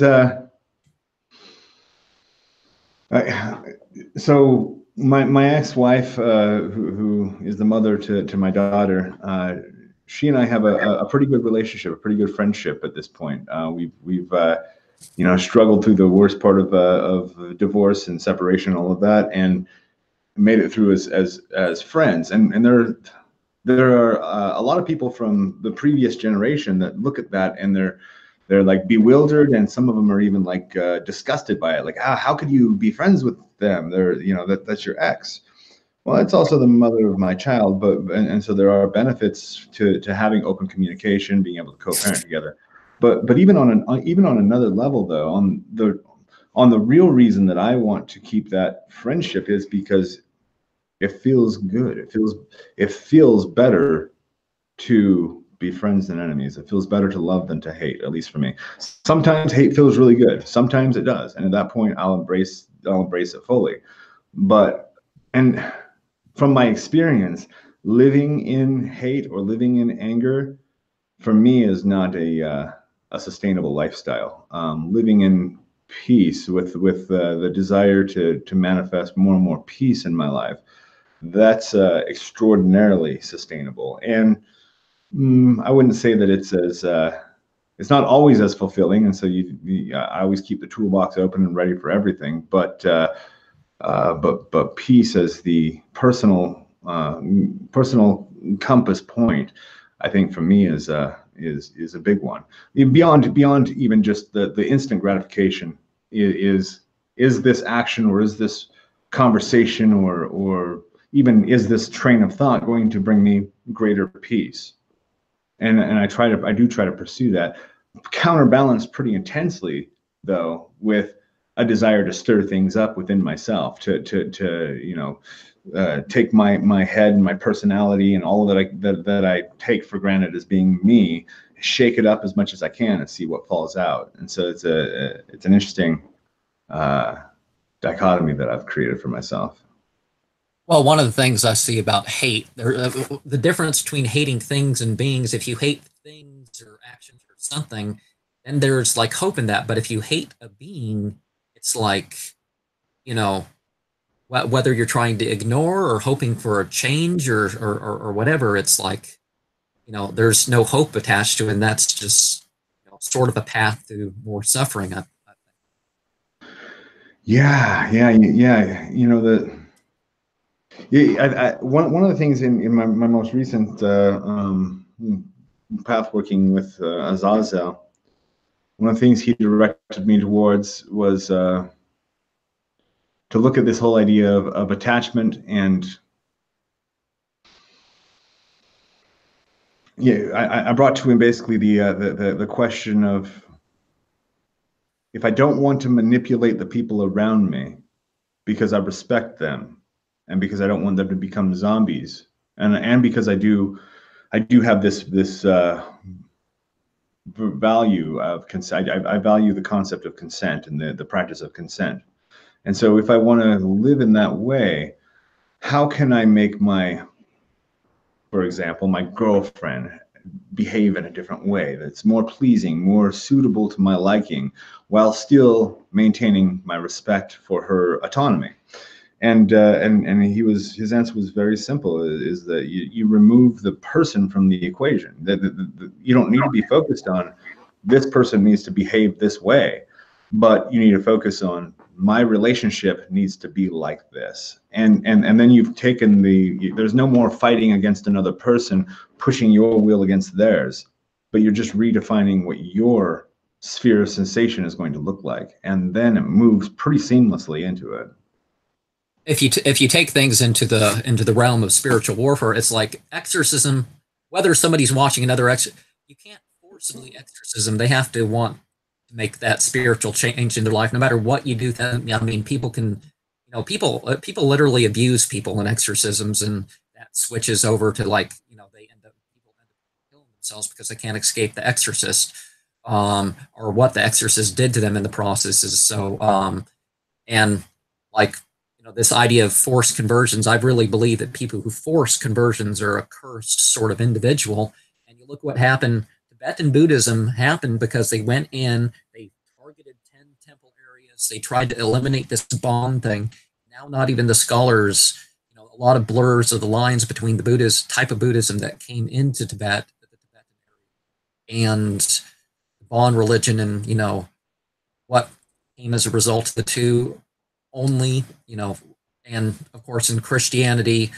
so my ex-wife, who is the mother to my daughter, she and I have a pretty good relationship, a pretty good friendship at this point. We've struggled through the worst part of divorce and separation, all of that, and made it through as friends. And there are a lot of people from the previous generation that look at that and they're like bewildered, and some of them are even like disgusted by it. Like, how could you be friends with them? They're that's your ex. Well, it's also the mother of my child, and so there are benefits to having open communication, being able to co-parent together. But even on another level, though, on the real reason that I want to keep that friendship is because it feels good. It feels better to be friends than enemies. It feels better to love than to hate, at least for me. Sometimes hate feels really good. Sometimes it does, and at that point, I'll embrace it fully. And from my experience, living in hate or living in anger, for me, is not a sustainable lifestyle. Living in peace with the desire to manifest more and more peace in my life, that's extraordinarily sustainable. And I wouldn't say that it's not always as fulfilling. And so I always keep the toolbox open and ready for everything. But peace as the personal compass point, I think for me is a big one. Beyond even just the instant gratification is this action, or is this conversation, or even is this train of thought going to bring me greater peace? And I do try to pursue that, counterbalanced pretty intensely though with a desire to stir things up within myself, to take my head and my personality and all that I take for granted as being me, shake it up as much as I can and see what falls out. And so it's an interesting dichotomy that I've created for myself. Well, one of the things I see about hate, the difference between hating things and beings, if you hate things or actions or something, then there's like hope in that. But if you hate a being, it's like, whether you're trying to ignore or hoping for a change or whatever, it's like, there's no hope attached to it. And that's just sort of a path to more suffering, I think. Yeah. One of the things in my most recent path working with Azazel, one of the things he directed me towards was to look at this whole idea of attachment. And I brought to him basically the question of, if I don't want to manipulate the people around me because I respect them, and because I don't want them to become zombies, and because I do have this value of consent. I value the concept of consent and the practice of consent. And so if I want to live in that way, how can I make for example, my girlfriend behave in a different way that's more pleasing, more suitable to my liking, while still maintaining my respect for her autonomy? And his answer was very simple: is that you remove the person from the equation. You don't need to be focused on this person needs to behave this way, but you need to focus on my relationship needs to be like this. And then you've taken there's no more fighting against another person, pushing your will against theirs, but you're just redefining what your sphere of sensation is going to look like, and then it moves pretty seamlessly into it. If you take things into the realm of spiritual warfare, it's like exorcism. Whether somebody's watching another you can't forcibly exorcism. They have to want to make that spiritual change in their life, no matter what you do. I mean, people can, people literally abuse people in exorcisms, and that switches over to like, people end up killing themselves because they can't escape the exorcist, or what the exorcist did to them in the process is so, and like. This idea of forced conversions, I really believe that people who force conversions are a cursed sort of individual. And you look what happened, Tibetan Buddhism happened because they went in, they targeted 10 temple areas, they tried to eliminate this bond thing. Now not even the scholars, a lot of blurs of the lines between the Buddhist type of Buddhism that came into Tibet, the Tibetan area, and the Bon religion, and what came as a result of the two. Only, and of course in Christianity,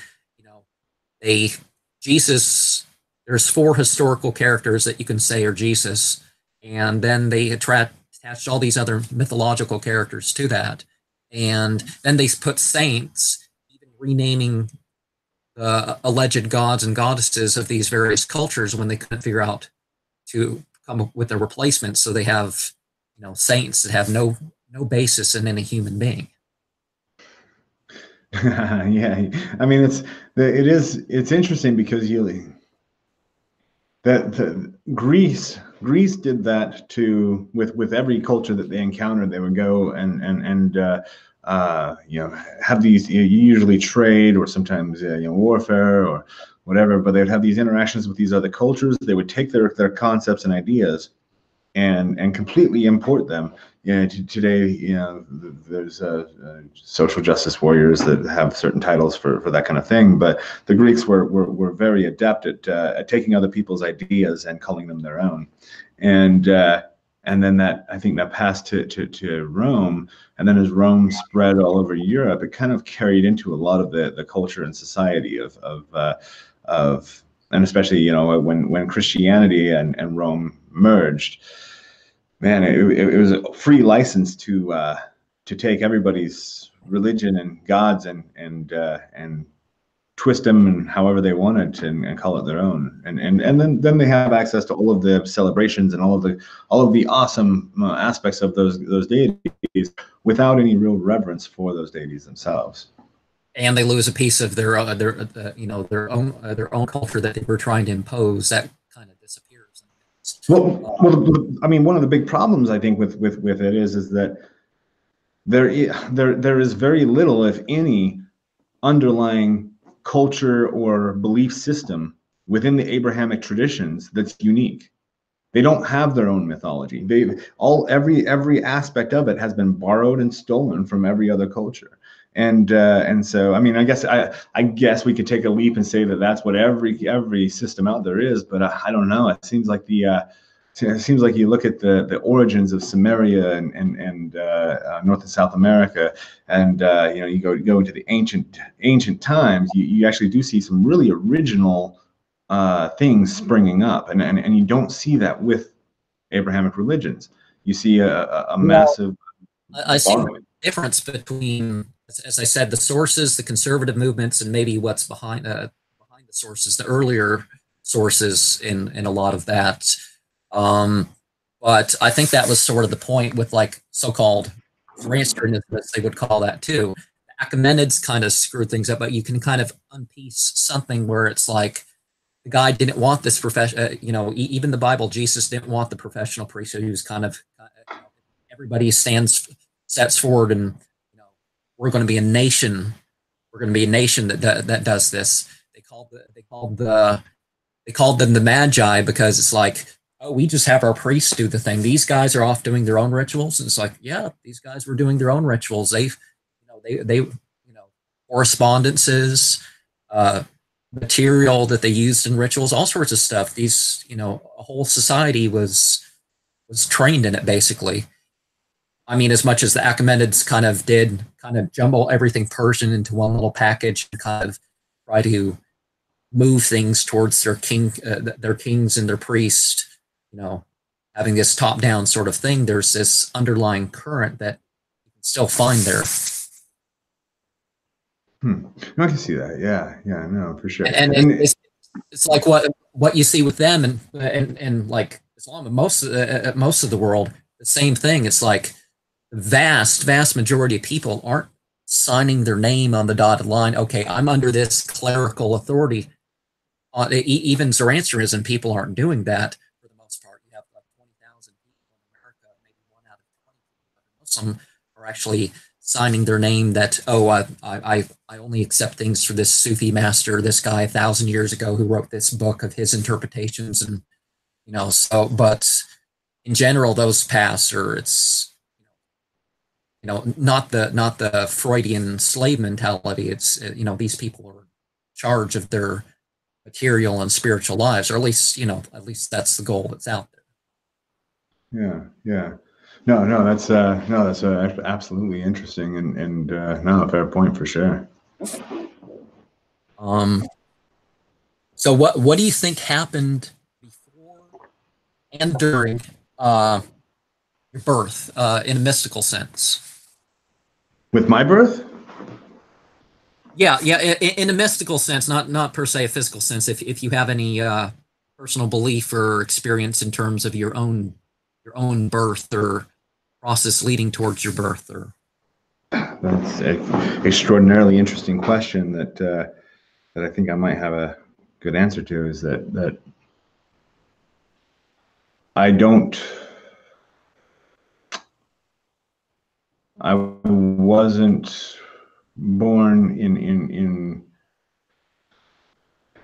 Jesus, there's 4 historical characters that you can say are Jesus, and then they attached all these other mythological characters to that, and then they put saints, even renaming the alleged gods and goddesses of these various cultures when they couldn't figure out to come up with a replacement. So they have, saints that have no basis in any human being. Yeah, I mean it's interesting because Greece did that too with every culture that they encountered. They would go and have these, you usually trade or sometimes warfare or whatever, but they would have these interactions with these other cultures. They would take their concepts and ideas and completely import them. Today, there's social justice warriors that have certain titles for that kind of thing, but the Greeks were very adept at taking other people's ideas and calling them their own, and then I think that passed to Rome, and then as Rome spread all over Europe, it kind of carried into a lot of the culture and society of and especially when Christianity and Rome merged. Man, it was a free license to take everybody's religion and gods and twist them and however they wanted and call it their own, and then they have access to all of the celebrations and all of the awesome aspects of those deities without any real reverence for those deities themselves. And they lose a piece of their own culture that they were trying to impose. That kind of disappears. Well, I mean, one of the big problems I think with it is that there is very little, if any, underlying culture or belief system within the Abrahamic traditions that's unique. They don't have their own mythology. Every aspect of it has been borrowed and stolen from every other culture. And so, I mean, I guess we could take a leap and say that that's what every system out there is, but I don't know. It seems like you look at the origins of Sumeria and North and South America, and you go into the ancient times. You actually do see some really original things springing up, and you don't see that with Abrahamic religions. You see a massive. I see the difference between, as I said, the sources, the conservative movements, and maybe what's behind the sources, the earlier sources in a lot of that. But I think that was sort of the point with like so-called Zoroastrianism, they would call that too. The Achaemenids kind of screwed things up, but you can kind of unpiece something where it's like the guy didn't want this profession. Even the Bible, Jesus didn't want the professional priesthood. He was kind of everybody sets forward, and we're going to be a nation. We're going to be a nation that does this. They called them the Magi because it's like, oh, we just have our priests do the thing. These guys are off doing their own rituals, and it's like, yeah, these guys were doing their own rituals. correspondences, material that they used in rituals, all sorts of stuff. These, a whole society was trained in it, basically. I mean, as much as the Achaemenids kind of jumble everything Persian into one little package and kind of try to move things towards their kings and their priest, having this top-down sort of thing, there's this underlying current that you can still find there. I can see that. Yeah, no, for sure. And it's like what you see with them and like Islam and most of the world, the same thing. It's like the vast majority of people aren't signing their name on the dotted line. Okay, I'm under this clerical authority. Even Zoroastrianism, people aren't doing that for the most part. You have like 20,000 people in America, maybe 1 out of 20 Muslim are actually signing their name that, I only accept things for this Sufi master, this guy 1,000 years ago who wrote this book of his interpretations, and but in general, those paths it's not the Freudian slave mentality. It's these people are in charge of their material and spiritual lives, or at least that's the goal that's out there. Yeah. No, that's absolutely interesting, and no, a fair point for sure. So what do you think happened before and during your birth, in a mystical sense? With my birth? Yeah, in a mystical sense, not per se a physical sense. If you have any personal belief or experience in terms of your own birth or process leading towards your birth, or that's an extraordinarily interesting question that I think I might have a good answer to. Is that I wasn't born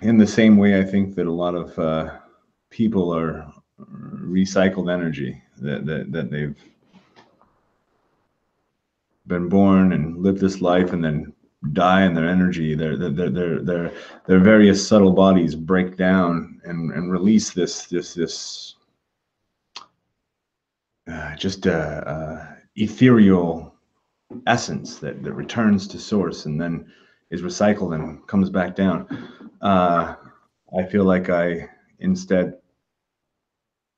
in the same way I think that a lot of people are recycled energy, that they've been born and lived this life and then die, and their energy, their various subtle bodies break down and release this ethereal essence that returns to source and then is recycled and comes back down. I feel like I instead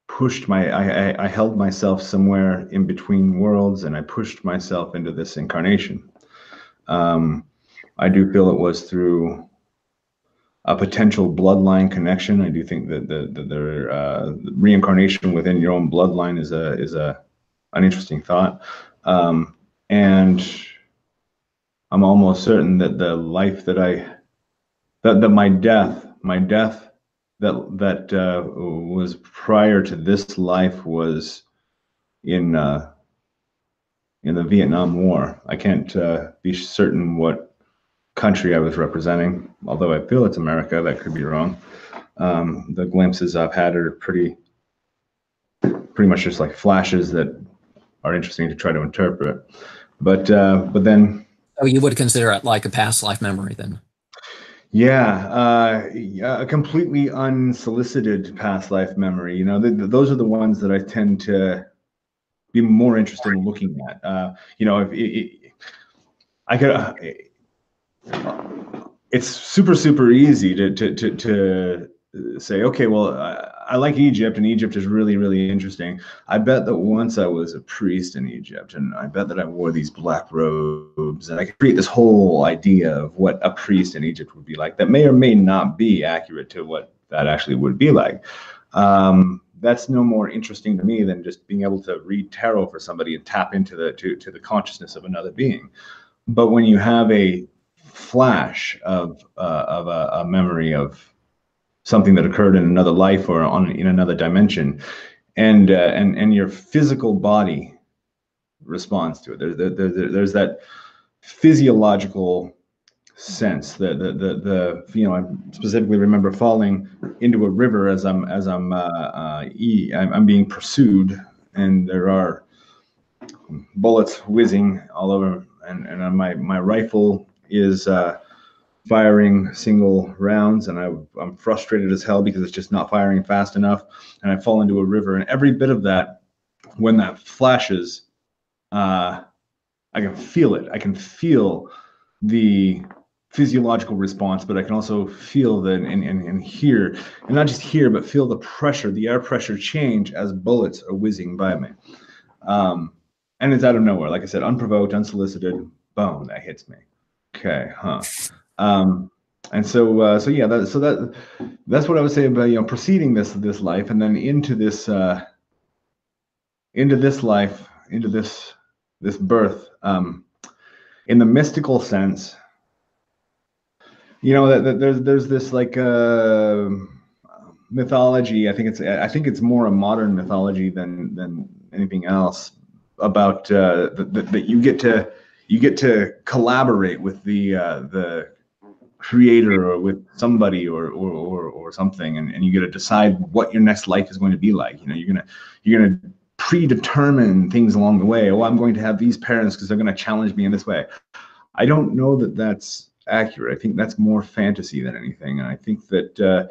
pushed I held myself somewhere in between worlds, and I pushed myself into this incarnation. I do feel it was through a potential bloodline connection. I do think that the reincarnation within your own bloodline is an interesting thought. And I'm almost certain that the life that my death that was prior to this life was in the Vietnam War. I can't be certain what country I was representing, although I feel it's America. That could be wrong. The glimpses I've had are pretty much just like flashes that are interesting to try to interpret. But then. Oh, you would consider it like a past life memory then? Yeah, a completely unsolicited past life memory. Those are the ones that I tend to be more interested in looking at. I could. It's super easy to say, okay, well, I like Egypt, and Egypt is really interesting. I bet that once I was a priest in Egypt, and I bet that I wore these black robes, and I could create this whole idea of what a priest in Egypt would be like that may or may not be accurate to what that actually would be like. That's no more interesting to me than just being able to read tarot for somebody and tap into the consciousness of another being. But when you have a flash of a memory of something that occurred in another life or in another dimension, and your physical body responds to it. There's that physiological sense. I specifically remember falling into a river as I'm being pursued, and there are bullets whizzing all over, and my rifle is firing single rounds, and I'm frustrated as hell because it's just not firing fast enough, and I fall into a river. And every bit of that, when that flashes, I can feel it. I can feel the physiological response, but I can also feel the and hear, and not just hear, but feel the pressure, the air pressure change as bullets are whizzing by me. And it's out of nowhere, like I said, unprovoked, unsolicited. Boom, that hits me. Okay, and so yeah, that's what I would say about preceding this life, and then into this life, into this birth. In the mystical sense, that there's this like mythology. I think it's more a modern mythology than anything else about that you get to collaborate with the creator or with somebody or something, and you get to decide what your next life is going to be like. You're gonna predetermine things along the way. Oh, I'm going to have these parents because they're going to challenge me in this way. I don't know that that's accurate. I think that's more fantasy than anything, and I think that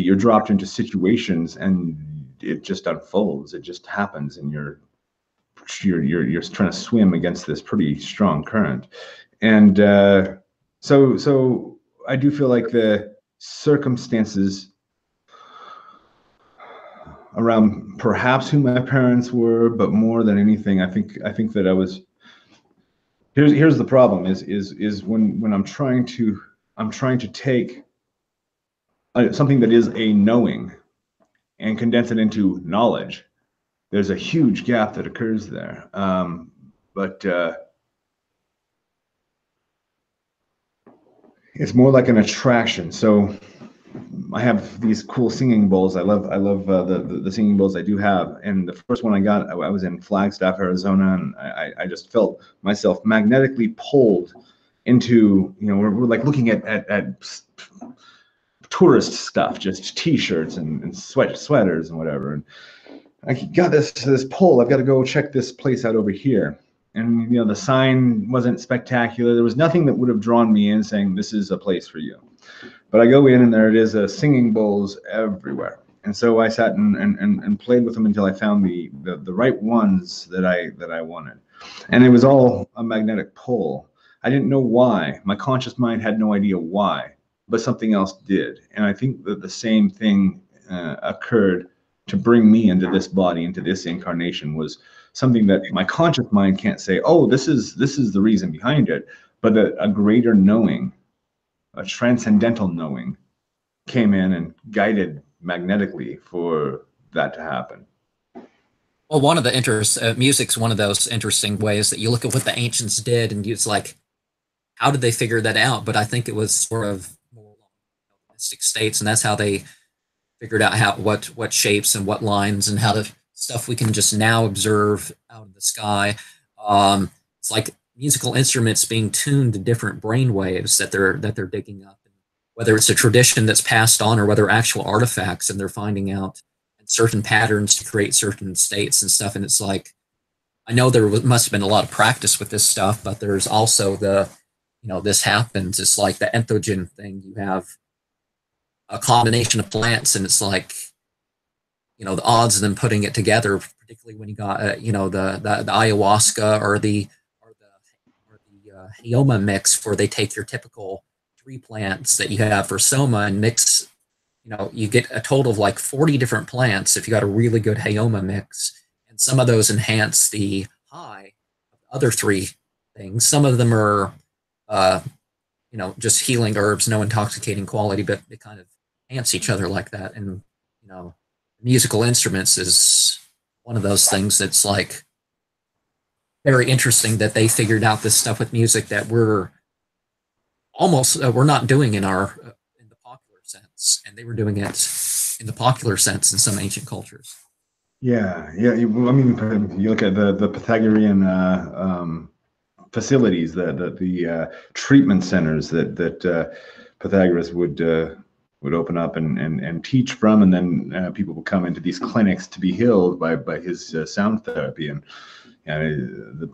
you're dropped into situations and it just unfolds. It just happens, and you're trying to swim against this pretty strong current. And so I do feel like the circumstances around perhaps who my parents were, but more than anything, I think that I was. Here's the problem: is when I'm trying to take something that is a knowing and condense it into knowledge. There's a huge gap that occurs there, but it's more like an attraction. So I have these cool singing bowls. I love the singing bowls I do have. And the first one I got, I was in Flagstaff, Arizona, and I just felt myself magnetically pulled into, we're like looking at tourist stuff, just T-shirts and sweaters and whatever. And I got this pull. I've got to go check this place out over here. And the sign wasn't spectacular. There was nothing that would have drawn me in saying this is a place for you. But I go in and there it is, singing bowls everywhere. And so I sat and played with them until I found the right ones that I wanted. And it was all a magnetic pull. I didn't know why. My conscious mind had no idea why, but something else did. And I think that the same thing occurred to bring me into this body, into this incarnation, was something that my conscious mind can't say, oh, this is the reason behind it, but a greater knowing, a transcendental knowing, came in and guided magnetically for that to happen. Well, one of the music's one of those interesting ways that you look at what the ancients did, and it's like, how did they figure that out? But I think it was sort of more mystic states, and that's how they figured out what shapes and what lines and how to stuff we can just now observe out of the sky. It's like musical instruments being tuned to different brain waves that they're digging up, whether it's a tradition that's passed on or whether actual artifacts, and they're finding out certain patterns to create certain states and stuff. And it's like, I know there must have been a lot of practice with this stuff, but there's also this happens. It's like the entheogen thing. You have a combination of plants, and it's like, the odds of them putting it together, particularly when you got, the ayahuasca or the Hyoma mix, where they take your typical 3 plants that you have for soma and mix, you get a total of like 40 different plants if you got a really good Hyoma mix. And some of those enhance the high of the other 3 things. Some of them are, just healing herbs, no intoxicating quality, but they kind of enhance each other like that. And, musical instruments is one of those things that's like very interesting, that they figured out this stuff with music that we're not doing in the popular sense, and they were doing it in the popular sense in some ancient cultures. Yeah. I mean, you look at the Pythagorean facilities, the treatment centers that Pythagoras would would open up and teach from, and then people would come into these clinics to be healed by his sound therapy. And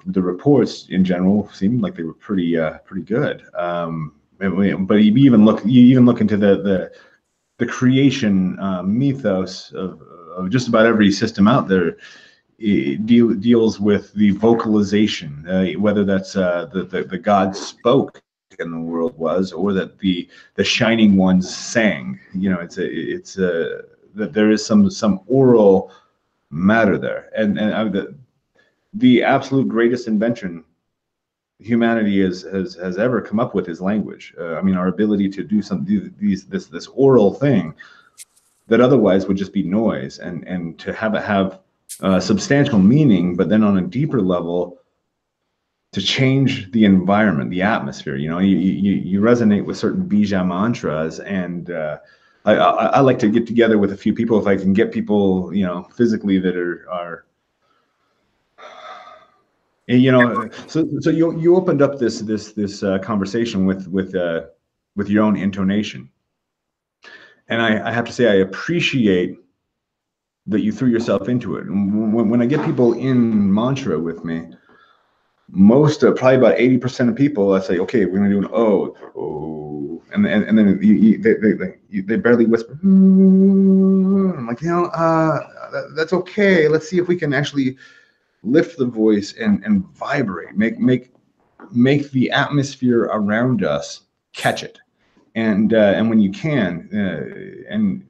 the reports in general seemed like they were pretty good. But you even look into the creation mythos of just about every system out there. It deals with the vocalization, whether that's the God spoke in the world was, or that the shining ones sang. You know, it's that there is some oral matter there, and the absolute greatest invention humanity has ever come up with is language. I mean, our ability to do this oral thing that otherwise would just be noise, and to have it have substantial meaning, but then on a deeper level, to change the environment, the atmosphere. You know, you resonate with certain bija mantras, and I like to get together with a few people if I can get people, you know, physically that are you know. So you opened up this conversation with your own intonation, and I have to say I appreciate that you threw yourself into it. And when I get people in mantra with me, probably about 80% of people, I say, okay, we're gonna do an oh, and then they barely whisper. I'm like, you know, that's okay. Let's see if we can actually lift the voice and vibrate, make the atmosphere around us catch it, and when you can, and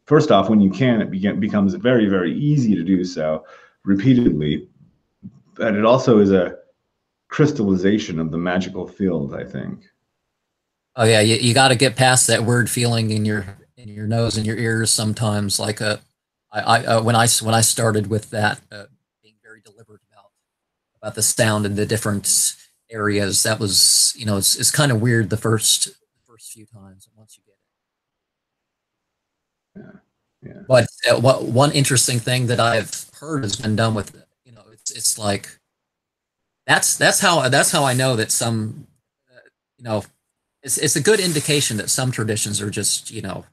first off, when you can, it becomes very, very easy to do so repeatedly. But it also is a crystallization of the magical field, I think. Oh yeah, you got to get past that weird feeling in your nose and your ears sometimes. Like when I started with that, being very deliberate about the sound in the different areas, that was, you know, it's kind of weird the first few times, and once you get it. Yeah. But one interesting thing that I've heard has been done with, you know, it's like that's how I know that some, you know, it's a good indication that some traditions are just, you know,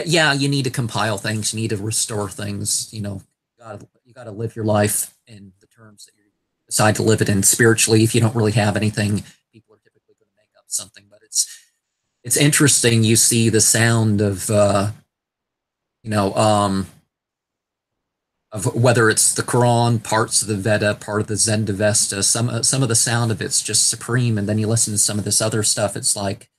yeah, you need to compile things, you need to restore things, you know, you got to live your life in the terms that you decide to live it in. Spiritually, if you don't really have anything, people are typically going to make up something. But it's interesting. You see the sound of you know, of whether it's the Quran, parts of the Veda, part of the Zend-Avesta, some of the sound of it's just supreme, and then you listen to some of this other stuff, it's like,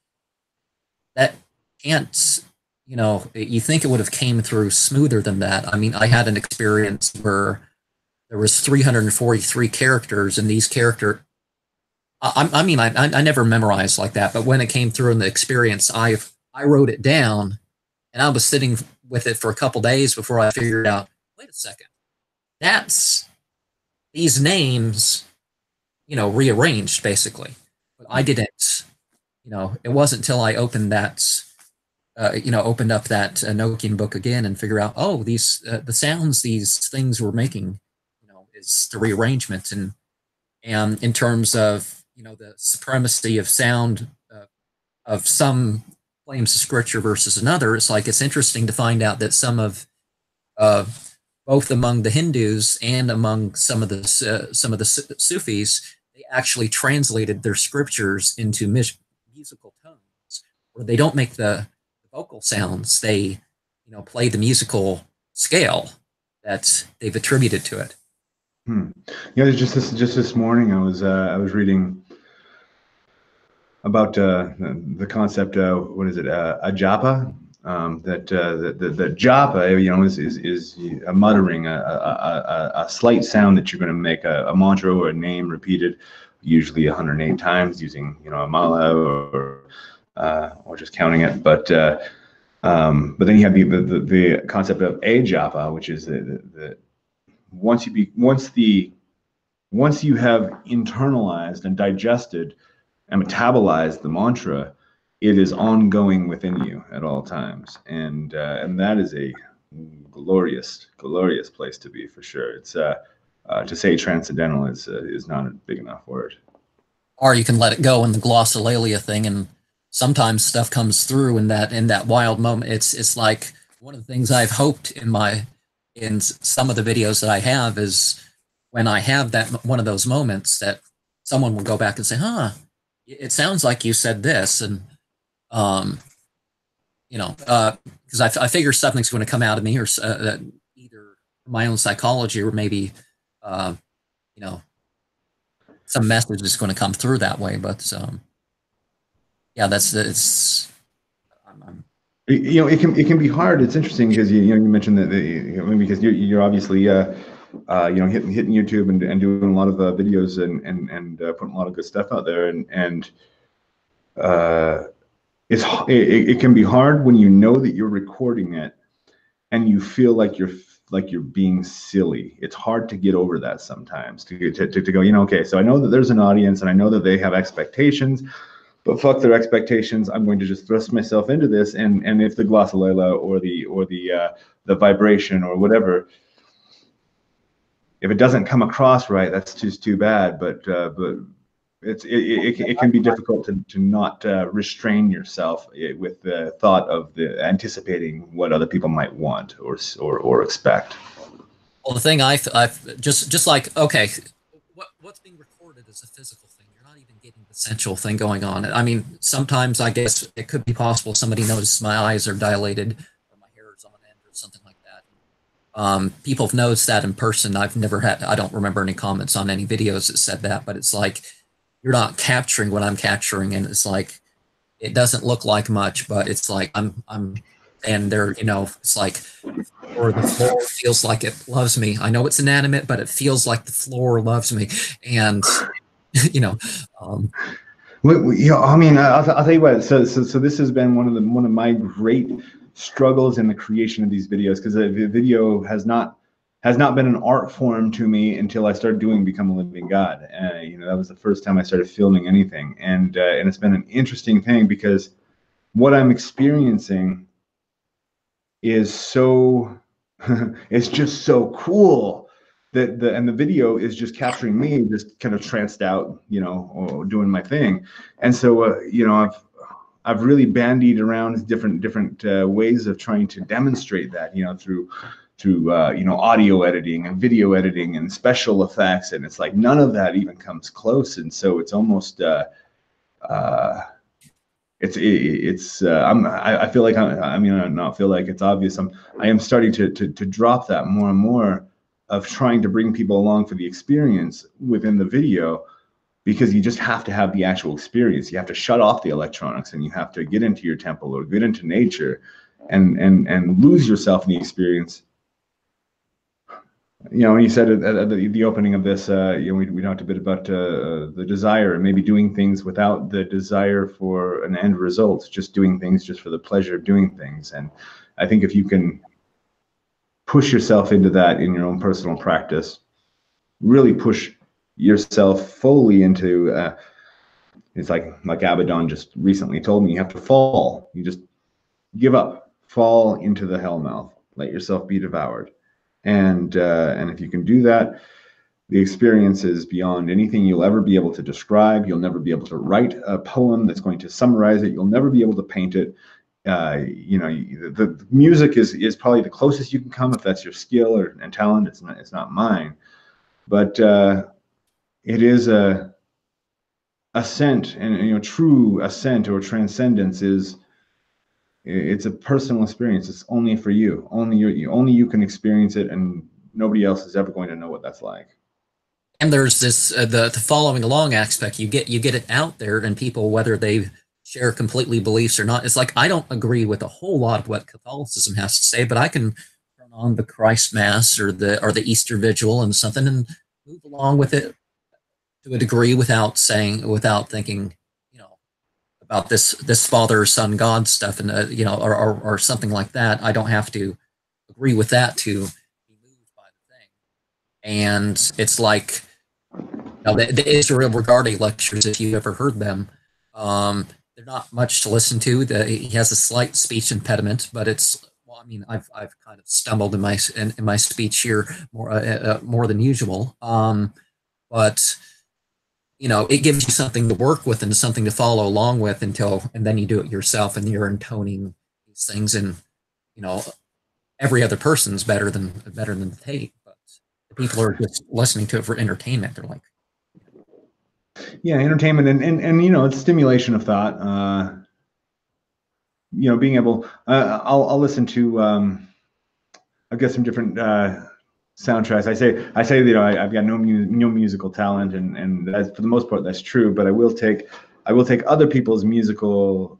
that can't, you know, you think it would have came through smoother than that. I mean, I had an experience where there was 343 characters, and these characters, I mean, I never memorized like that, but when it came through in the experience, I wrote it down, and I was sitting with it for a couple days before I figured out, wait a second, that's these names, you know, rearranged basically. But I didn't, you know, it wasn't until I opened that, you know, opened up that Enochian book again and figure out, oh, these, the sounds these things were making, you know, is the rearrangement. And in terms of, you know, the supremacy of sound of some claims of scripture versus another, it's like, it's interesting to find out that some of both among the Hindus and among some of the Sufis, they actually translated their scriptures into musical tones, where they don't make the vocal sounds, they, you know, play the musical scale that they've attributed to it. Yeah, just this morning I was reading about the concept of, what is it, a japa, that japa, you know, is a muttering, a slight sound that you're going to make, a mantra or a name repeated usually 108 times using, you know, a mala or just counting it. But then you have the concept of a japa, which is the once you have internalized and digested and metabolized the mantra, it is ongoing within you at all times, and that is a glorious place to be, for sure. It's to say transcendental is not a big enough word. Or you can let it go in the glossolalia thing and sometimes stuff comes through in that wild moment. It's like one of the things I've hoped in some of the videos that I have is when I have that one of those moments that someone will go back and say, huh, it sounds like you said this. And, because I figure something's going to come out of me or either my own psychology or maybe, some message is going to come through that way. But, yeah, it can be hard. It's interesting because you mentioned that because you're obviously hitting YouTube and doing a lot of videos and putting a lot of good stuff out there, and it can be hard when you know that you're recording it and you feel like you're being silly. It's hard to get over that sometimes, to go, okay, so I know that there's an audience and I know that they have expectations, but fuck their expectations. I'm going to just thrust myself into this, and if the glossolalia or the vibration or whatever, if it doesn't come across right, that's just too bad. But it can be difficult to not restrain yourself with the thought of anticipating what other people might want or expect. Well, the thing I've just like, okay, what's being recorded is a physical thing. You're not even getting the sensual thing going on. I mean, sometimes I guess it could be possible somebody notices my eyes are dilated or my hair is on end or something like that. People have noticed that in person. I don't remember any comments on any videos that said that, but it's like, you're not capturing what I'm capturing, and it's like, it doesn't look like much, but it's like I'm and there, it's like, or the floor feels like it loves me. I know it's inanimate, but it feels like the floor loves me, and I'll tell you what. So this has been one of my great struggles in the creation of these videos, because the video has not been an art form to me until I started doing Become a Living God. That was the first time I started filming anything, and it's been an interesting thing because what I'm experiencing is so it's just so cool that the video is just capturing me, just kind of tranced out, or doing my thing. And so I've really bandied around different ways of trying to demonstrate that, through audio editing and video editing and special effects, and it's like none of that even comes close. And so it's almost I feel like I not feel like it's obvious. I am starting to drop that more and more of trying to bring people along for the experience within the video, because you just have to have the actual experience. You have to shut off the electronics and you have to get into your temple or get into nature and lose yourself in the experience. You said at the opening of this, we talked a bit about the desire, and maybe doing things without the desire for an end result, just doing things just for the pleasure of doing things. And I think if you can push yourself into that in your own personal practice, really push yourself fully into, it's like Abaddon just recently told me, you have to fall. You just give up, fall into the hellmouth, let yourself be devoured. And if you can do that, the experience is beyond anything you'll ever be able to describe. You'll never be able to write a poem that's going to summarize it. You'll never be able to paint it. The music is probably the closest you can come if that's your skill and talent. It's not mine, but it is a ascent, and true ascent or transcendence it's a personal experience. It's only for you. Only you can experience it, and nobody else is ever going to know what that's like. And there's this the following along aspect. You get it out there, and people, whether they share completely beliefs or not, it's like, I don't agree with a whole lot of what Catholicism has to say, but I can turn on the Christ Mass or the Easter Vigil and something and move along with it to a degree without thinking, about this Father, Son, God stuff, and or something like that. I don't have to agree with that to be moved by the thing. And it's like, the Israel Regardie lectures, if you ever heard them, they're not much to listen to. He has a slight speech impediment, but it's, I've kind of stumbled in my speech here more than usual. But it gives you something to work with and something to follow along with and then you do it yourself and you're intoning these things, and every other person's better than the tape, but the people are just listening to it for entertainment. They're like, yeah, entertainment and it's stimulation of thought. Being able, I'll listen to, I've got some different soundtracks. I say I've got no musical talent, and for the most part that's true. But I will take other people's musical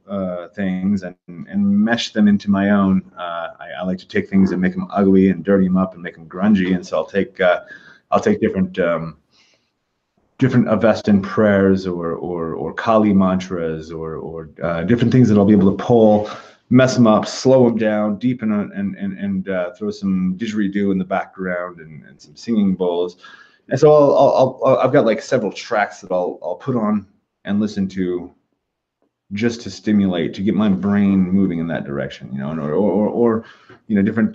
things and mesh them into my own. I like to take things and make them ugly and dirty them up and make them grungy. And so I'll take different Avestan prayers or Kali mantras or different things that I'll be able to pull, mess them up, slow them down, deepen and throw some didgeridoo in the background and some singing bowls. And so I've got like several tracks that I'll put on and listen to just to stimulate, to get my brain moving in that direction, or different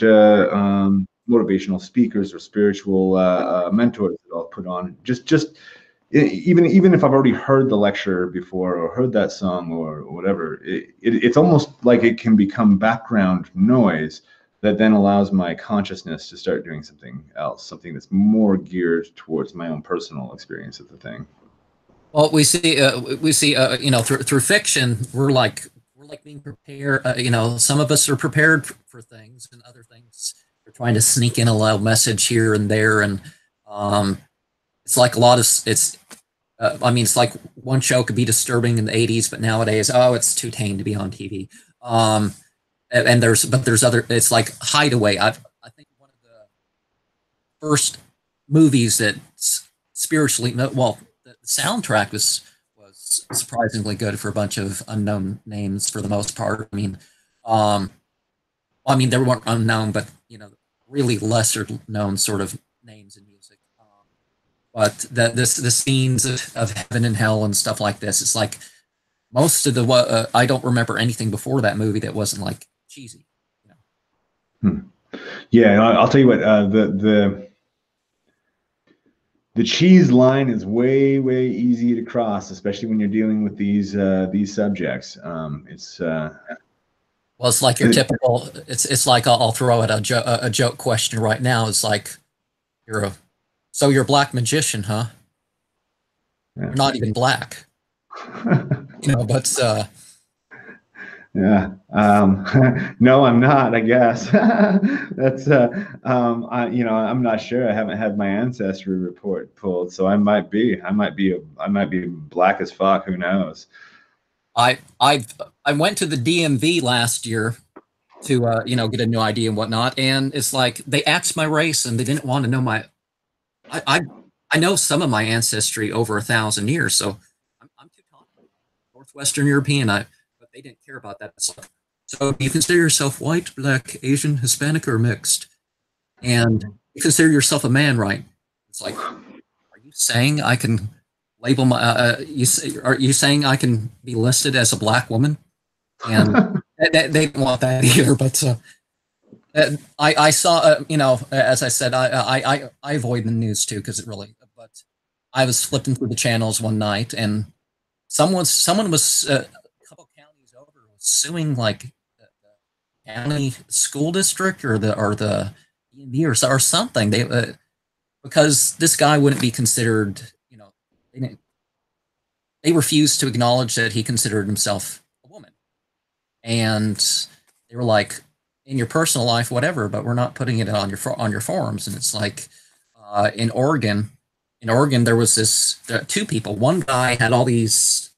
motivational speakers or spiritual mentors that I'll put on. Just even if I've already heard the lecture before or heard that song or whatever, it's almost like it can become background noise that then allows my consciousness to start doing something else, something that's more geared towards my own personal experience of the thing. Well, we see, through fiction, we're like being prepared. Some of us are prepared for things, and other things we're trying to sneak in a little message here and there, and it's like a lot of it's. It's like one show could be disturbing in the '80s, but nowadays, it's too tame to be on TV. And there's other. It's like Hideaway. I think one of the first movies that spiritually, the soundtrack was surprisingly good for a bunch of unknown names for the most part. They weren't unknown, but really lesser known sort of names in music. But the scenes of heaven and hell and stuff like this, it's like most of the I don't remember anything before that movie that wasn't like cheesy. Yeah, I'll tell you what, the cheese line is way easy to cross, especially when you're dealing with these subjects. It's like your typical. It's like I'll throw out a joke question right now. It's like you're a black magician, huh? Yeah. You're not even black, But yeah. No, I'm not, I guess. That's I'm not sure. I haven't had my ancestry report pulled, so I might be black as fuck. Who knows? I went to the DMV last year to get a new ID and whatnot, and it's like they asked my race and they didn't want to know my. I know some of my ancestry over 1,000 years, so I'm Teutonic, Northwestern European. But they didn't care about that. It's like, so you consider yourself white, black, Asian, Hispanic, or mixed, and you consider yourself a man, right? It's like, are you saying I can label my? Are you saying I can be listed as a black woman? And they didn't want that either, but. I saw, as I said, I avoid the news too because it really. But I was flipping through the channels one night, and someone was a couple counties over was suing like the county school district or the DMV or something. They because this guy wouldn't be considered. They refused to acknowledge that he considered himself a woman, and they were like. In your personal life, whatever, but we're not putting it on your forums. And it's like in Oregon, there was this two people. One guy had all these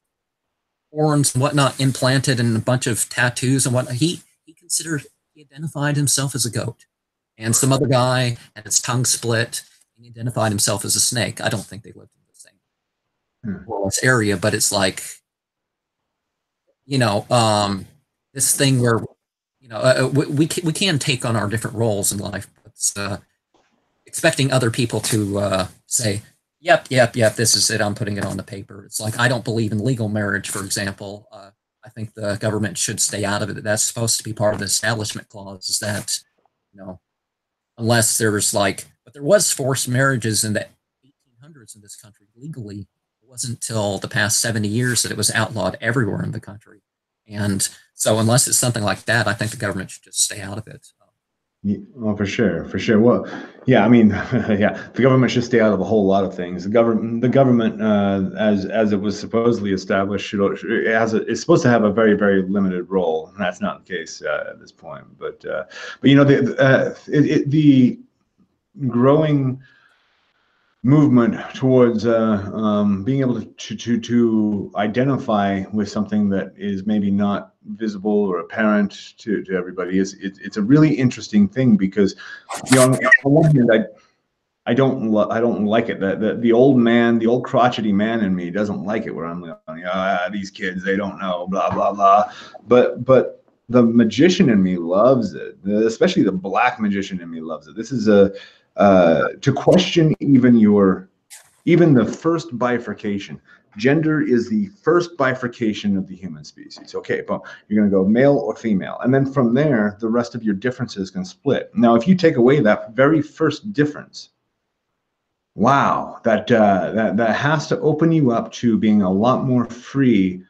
horns and whatnot implanted and a bunch of tattoos and whatnot. He identified himself as a goat, and some other guy had his tongue split and he identified himself as a snake. I don't think they lived in the same area, but it's like this thing where. We can take on our different roles in life. But expecting other people to say, "Yep, this is it. I'm putting it on the paper." It's like I don't believe in legal marriage, for example. I think the government should stay out of it. That's supposed to be part of the establishment clause. Is that unless there's but there was forced marriages in the 1800s in this country legally. There wasn't until the past 70 years that it was outlawed everywhere in the country. And so unless it's something like that, I think the government should just stay out of it. Yeah, oh, for sure, for sure. Well, yeah, I mean, yeah, the government should stay out of a whole lot of things. The government, as it was supposedly established, is supposed to have a very, very limited role, and that's not the case at this point. But you know, the growing movement towards being able to identify with something that is maybe not visible or apparent to everybody it's a really interesting thing, because, you know, on the one hand, I don't like it. The old man, the old crotchety man in me doesn't like it, where I'm like, these kids, they don't know, blah blah blah. But the magician in me loves it, especially the black magician in me loves it. This is to question even the first bifurcation. Gender is the first bifurcation of the human species. Okay, but you're going to go male or female, and then from there, the rest of your differences can split. Now, if you take away that very first difference, wow, that has to open you up to being a lot more free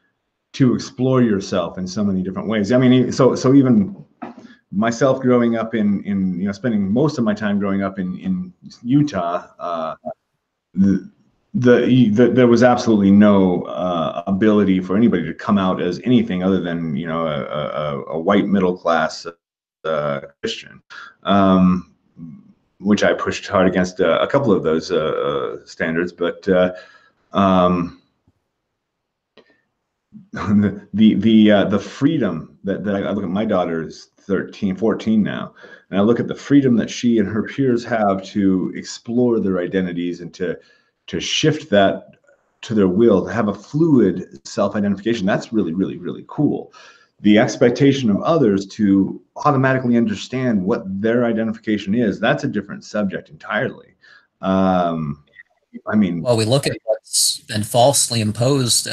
to explore yourself in so many different ways. I mean, so even myself growing up in you know, spending most of my time growing up in Utah, there was absolutely no ability for anybody to come out as anything other than, you know, a white middle class Christian, which I pushed hard against a couple of those standards, but the freedom that I look at. My daughter is 13, 14 now, and I look at the freedom that she and her peers have to explore their identities and to shift that to their will, to have a fluid self-identification. That's really, really, really cool. The expectation of others to automatically understand what their identification is, that's a different subject entirely. I mean, well, we look at what's been falsely imposed.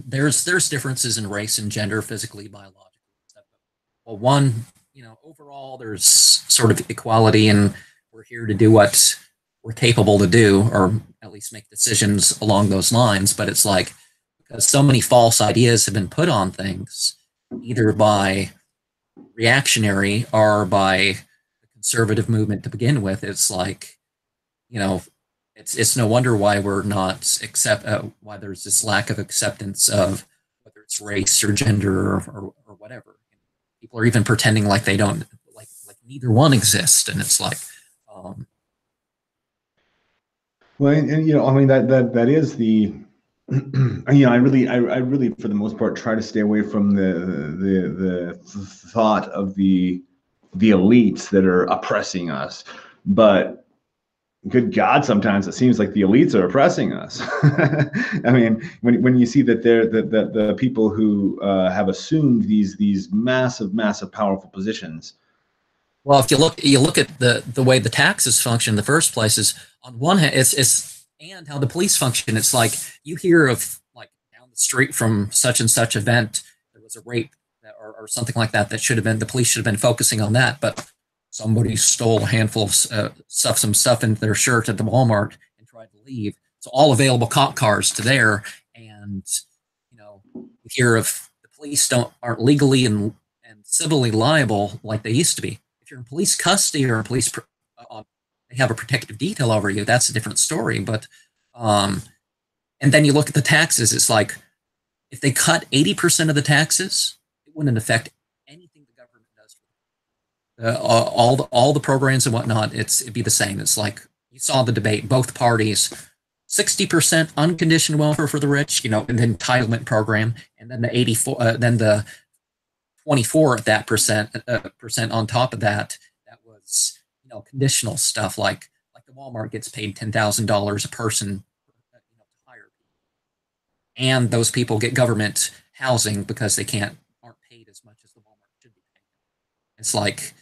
There's differences in race and gender, physically, biologically. Well, one, you know, overall, there's sort of equality, and we're here to do what we're capable to do, or at least make decisions along those lines. But it's like, because so many false ideas have been put on things, either by reactionary or by the conservative movement to begin with. It's like, you know, it's no wonder why we're not why there's this lack of acceptance of whether it's race or gender or whatever. People are even pretending like they don't, like neither one exists, and it's like, well, and you know, I mean, that is the, you know, I really for the most part try to stay away from the thought of the elites that are oppressing us, but good God, sometimes it seems like the elites are oppressing us. I mean, when you see that the people who have assumed these massive powerful positions. Well, if you look at the way the taxes function in the first place, is on one hand it's and how the police function. It's like you hear of, like, down the street from such and such event there was a rape or something like that should have been, the police should have been focusing on that, but somebody stole a handful of some stuff into their shirt at the Walmart and tried to leave. So all available cop cars to there, and you know, you hear of the police aren't legally and civilly liable like they used to be. If you're in police custody or in police, they have a protective detail over you. That's a different story. But and then you look at the taxes. It's like, if they cut 80% of the taxes, it wouldn't affect anything the government does. All the programs and whatnot, it'd be the same. It's like, you saw the debate, both parties, 60% unconditional welfare for the rich, you know, an entitlement program, and then the 84, then the 24 of that percent on top of that was, you know, conditional stuff, like the Walmart gets paid $10,000 a person, you know, to hire people, and those people get government housing because they aren't paid as much as the Walmart should be paid. It's like,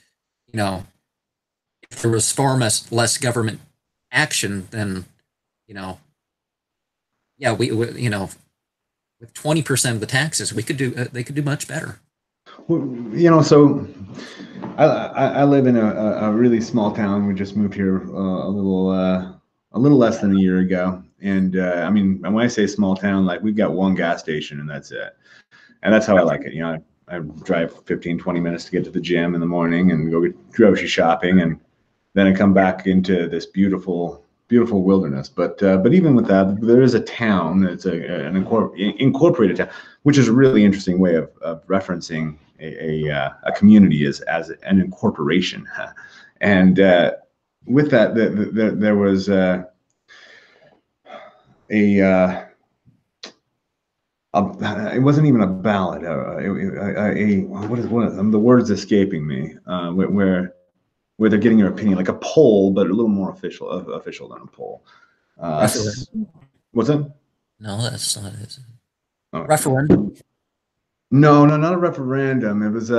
you know, if there was far less government action, then, you know, yeah, we you know, with 20% of the taxes, we could do they could do much better. Well, you know, so I live in a really small town. We just moved here a little less than a year ago. And I mean, when I say small town, like we've got one gas station and that's it. And that's how I like it. You know, I drive 15, 20 minutes to get to the gym in the morning and go grocery shopping, and then I come back into this beautiful wilderness. But even with that, there is a town. It's an incorporated town, which is a really interesting way of referencing a community as an incorporation. And with that, there was it wasn't even a ballot. The word's escaping me. Where they're getting your opinion, like a poll, but a little more official than a poll. What's that? No, that's not it. Oh. Referendum. No, not a referendum. It was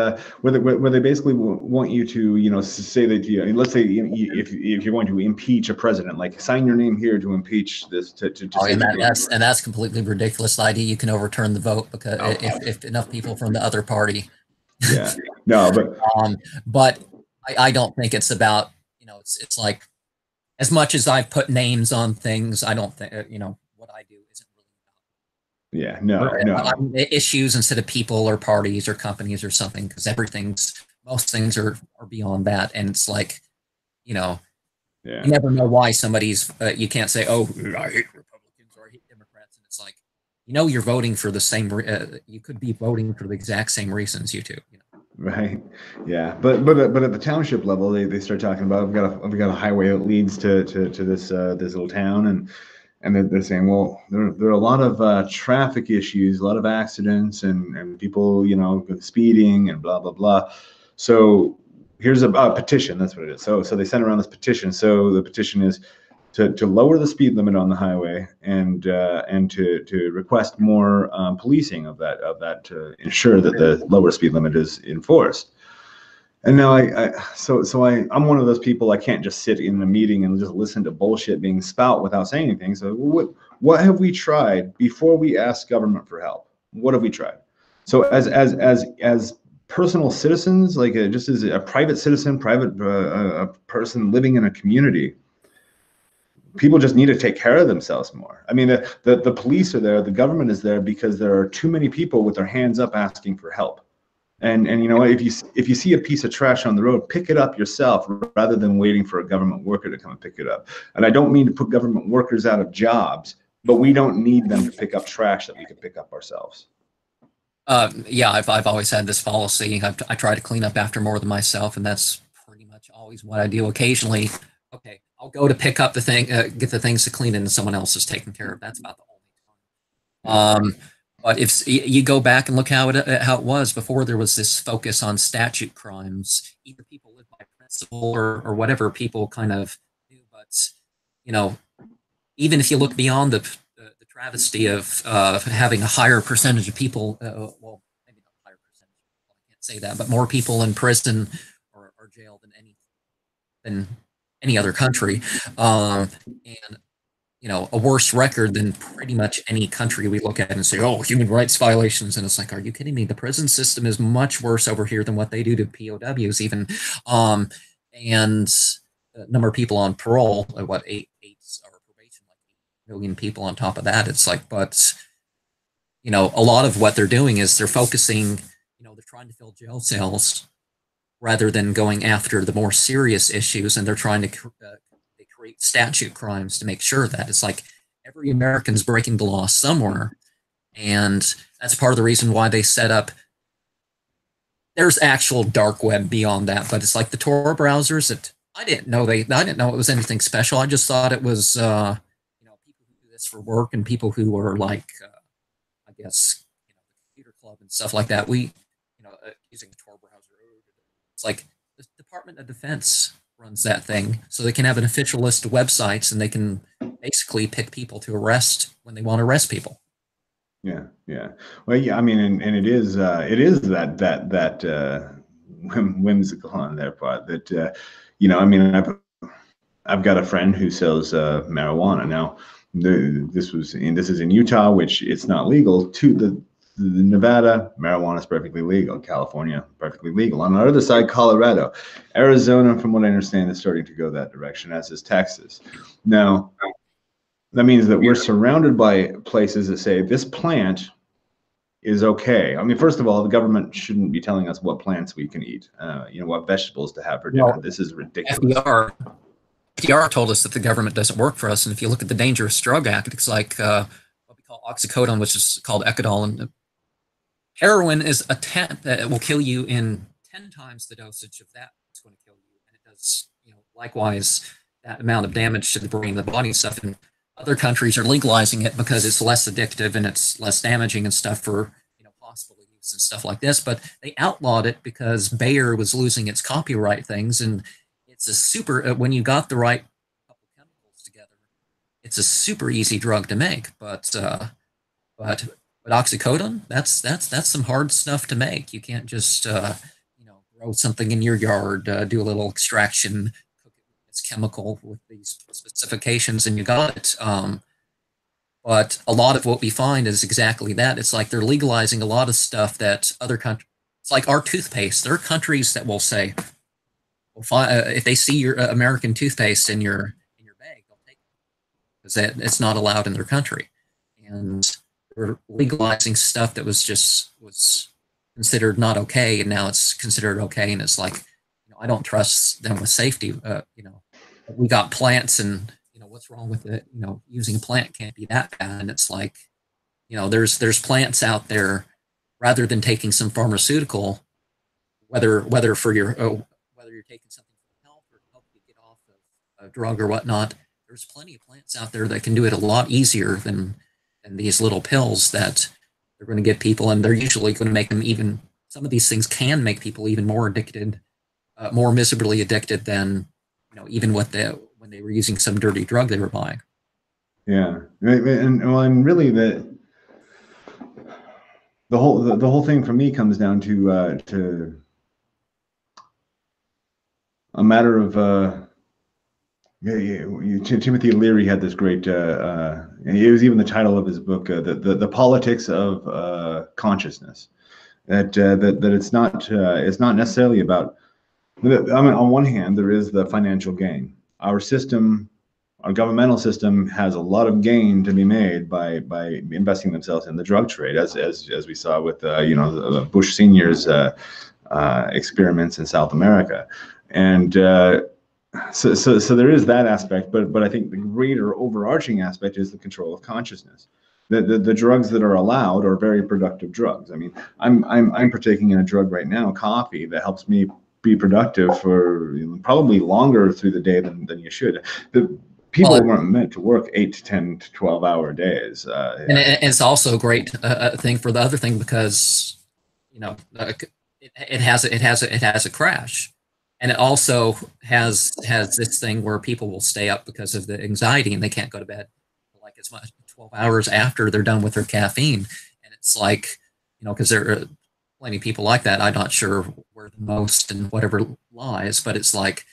where they basically want you to, you know, say that let's say if you're going to impeach a president, like sign your name here to impeach this. And that's completely ridiculous idea. You can overturn the vote because if enough people from the other party. Yeah. No, but I don't think it's about, you know, it's like, as much as I've put names on things, I don't think, you know, what I do isn't really about issues instead of people or parties or companies or something, because most things are beyond that. And it's like, you know, you never know why somebody's, you can't say, oh, I hate Republicans or I hate Democrats. And it's like, you know, you're voting for the same, you could be voting for the exact same reasons you two, you know. Right. Yeah. But at the township level, they start talking about we've got a highway that leads to this little town, and they're saying, well, there are a lot of traffic issues, a lot of accidents, and people, you know, speeding and blah blah blah. So here's a petition. That's what it is. So they sent around this petition. So the petition is to lower the speed limit on the highway and to request more policing of that to ensure that the lower speed limit is enforced. And now I'm one of those people. I can't just sit in a meeting and just listen to bullshit being spout without saying anything. So what have we tried before we ask government for help? What have we tried? So as personal citizens, like just as a private citizen, a person living in a community, people just need to take care of themselves more. I mean, the police are there, the government is there because there are too many people with their hands up asking for help. And you know, if you see a piece of trash on the road, pick it up yourself rather than waiting for a government worker to come and pick it up. And I don't mean to put government workers out of jobs, but we don't need them to pick up trash that we can pick up ourselves. Yeah, I've always had this policy. I try to clean up after more than myself, and that's pretty much always what I do. Occasionally, okay, I'll go to pick up the thing, get the things to clean, and someone else is taking care of. That's about the only time. But if you go back and look how it was before, there was this focus on statute crimes. Either people live by principle or whatever people kind of do. But you know, even if you look beyond the travesty of having a higher percentage of people, well, maybe not a higher percentage, I can't say that, but more people in prison or jail than any other country, and you know, a worse record than pretty much any country we look at and say, oh, human rights violations. And it's like, are you kidding me? The prison system is much worse over here than what they do to POWs even. And the number of people on parole, what, eight or probation, like 8 million people on top of that. It's like, but, you know, a lot of what they're doing is they're focusing, you know, they're trying to fill jail cells rather than going after the more serious issues. And they're trying to create statute crimes to make sure that it's like every American's breaking the law somewhere. And that's part of the reason why they set up, there's actual dark web beyond that, but it's like the Tor browsers that I didn't know it was anything special. I just thought it was, you know, people who do this for work and people who are like, I guess, you know, the computer club and stuff like that. You know, using a Tor browser, it's like the Department of Defense runs that thing, so they can have an official list of websites and they can basically pick people to arrest when they want to arrest people. Yeah. Well, yeah. I mean, and it is that whimsical on their part that you know. I mean, I've got a friend who sells marijuana now. This is in Utah, which it's not legal. To the Nevada, marijuana is perfectly legal. California, perfectly legal. On the other side, Colorado. Arizona, from what I understand, is starting to go that direction, as is Texas. Now, that means that we're surrounded by places that say this plant is okay. I mean, first of all, the government shouldn't be telling us what plants we can eat, what vegetables to have for dinner. This is ridiculous. FDR told us that the government doesn't work for us. And if you look at the Dangerous Drug Act, it's like what we call oxycodone, which is called Ecodol. And heroin is it will kill you in 10 times the dosage of that. It's going to kill you. And it does, likewise, that amount of damage to the brain, the body stuff. And other countries are legalizing it because it's less addictive and it's less damaging and stuff for hospital use and stuff like this. But they outlawed it because Bayer was losing its copyright things, and it's a super when you got the right couple chemicals together, it's a super easy drug to make. But oxycodone, that's some hard stuff to make. You can't just grow something in your yard, do a little extraction. It's chemical with these specifications and you got it. But a lot of what we find is exactly that. It's like they're legalizing a lot of stuff that other countries, it's like our toothpaste. There are countries that will say, if they see your American toothpaste in your bag, they'll take it because it's not allowed in their country. And they're legalizing stuff that was considered not okay, and now it's considered okay. And it's like, I don't trust them with safety. We got plants, and what's wrong with it? Using a plant can't be that bad. And it's like, there's plants out there. Rather than taking some pharmaceutical, whether you're taking something for health or help you get off of a drug or whatnot, there's plenty of plants out there that can do it a lot easier than these little pills that they're going to give people, and they're usually going to make them even. Some of these things can make people even more addicted. More miserably addicted than even when they were using some dirty drug they were buying. Yeah, and really the whole thing for me comes down to a matter of Timothy Leary had this great and it was even the title of his book, the politics of consciousness. That it's not necessarily about. I mean, on one hand, there is the financial gain. Our governmental system has a lot of gain to be made by investing themselves in the drug trade, as we saw with Bush Senior's experiments in South America, and so there is that aspect. But I think the greater overarching aspect is the control of consciousness. The drugs that are allowed are very productive drugs. I mean, I'm partaking in a drug right now, coffee, that helps me be productive for probably longer through the day than you should. The people weren't meant to work 8 to 10 to 12-hour days. And it's also a great thing for the other thing because it has a crash, and it also has this thing where people will stay up because of the anxiety and they can't go to bed like as much 12 hours after they're done with their caffeine. And it's like because there are plenty of people like that. I'm not sure where the most and whatever lies, but it's like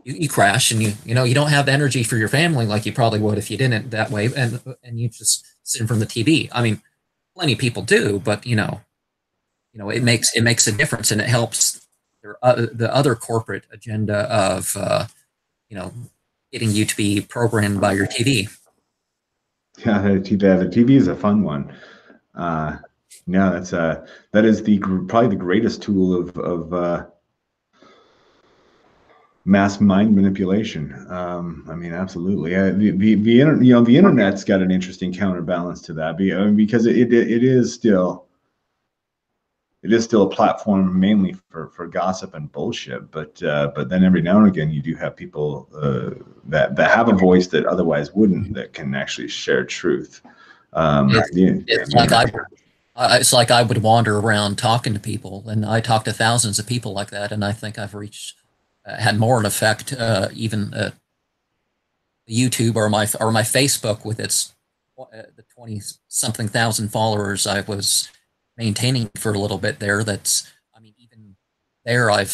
you crash and you don't have energy for your family like you probably would if you didn't that way, and you just sit in front of the TV. I mean, plenty of people do, but it makes a difference, and it helps the other corporate agenda of getting you to be programmed by your TV. Yeah, the TV is a fun one. Yeah, that is probably the greatest tool of mass mind manipulation. I mean, absolutely. The internet's got an interesting counterbalance to that, because it is still a platform mainly for gossip and bullshit. But then every now and again you do have people that have a voice that otherwise wouldn't, that can actually share truth. It's like I would wander around talking to people, and I talk to thousands of people like that, and I think I've had more an effect even YouTube or my Facebook with its the 20-something thousand followers I was maintaining for a little bit there. Even there I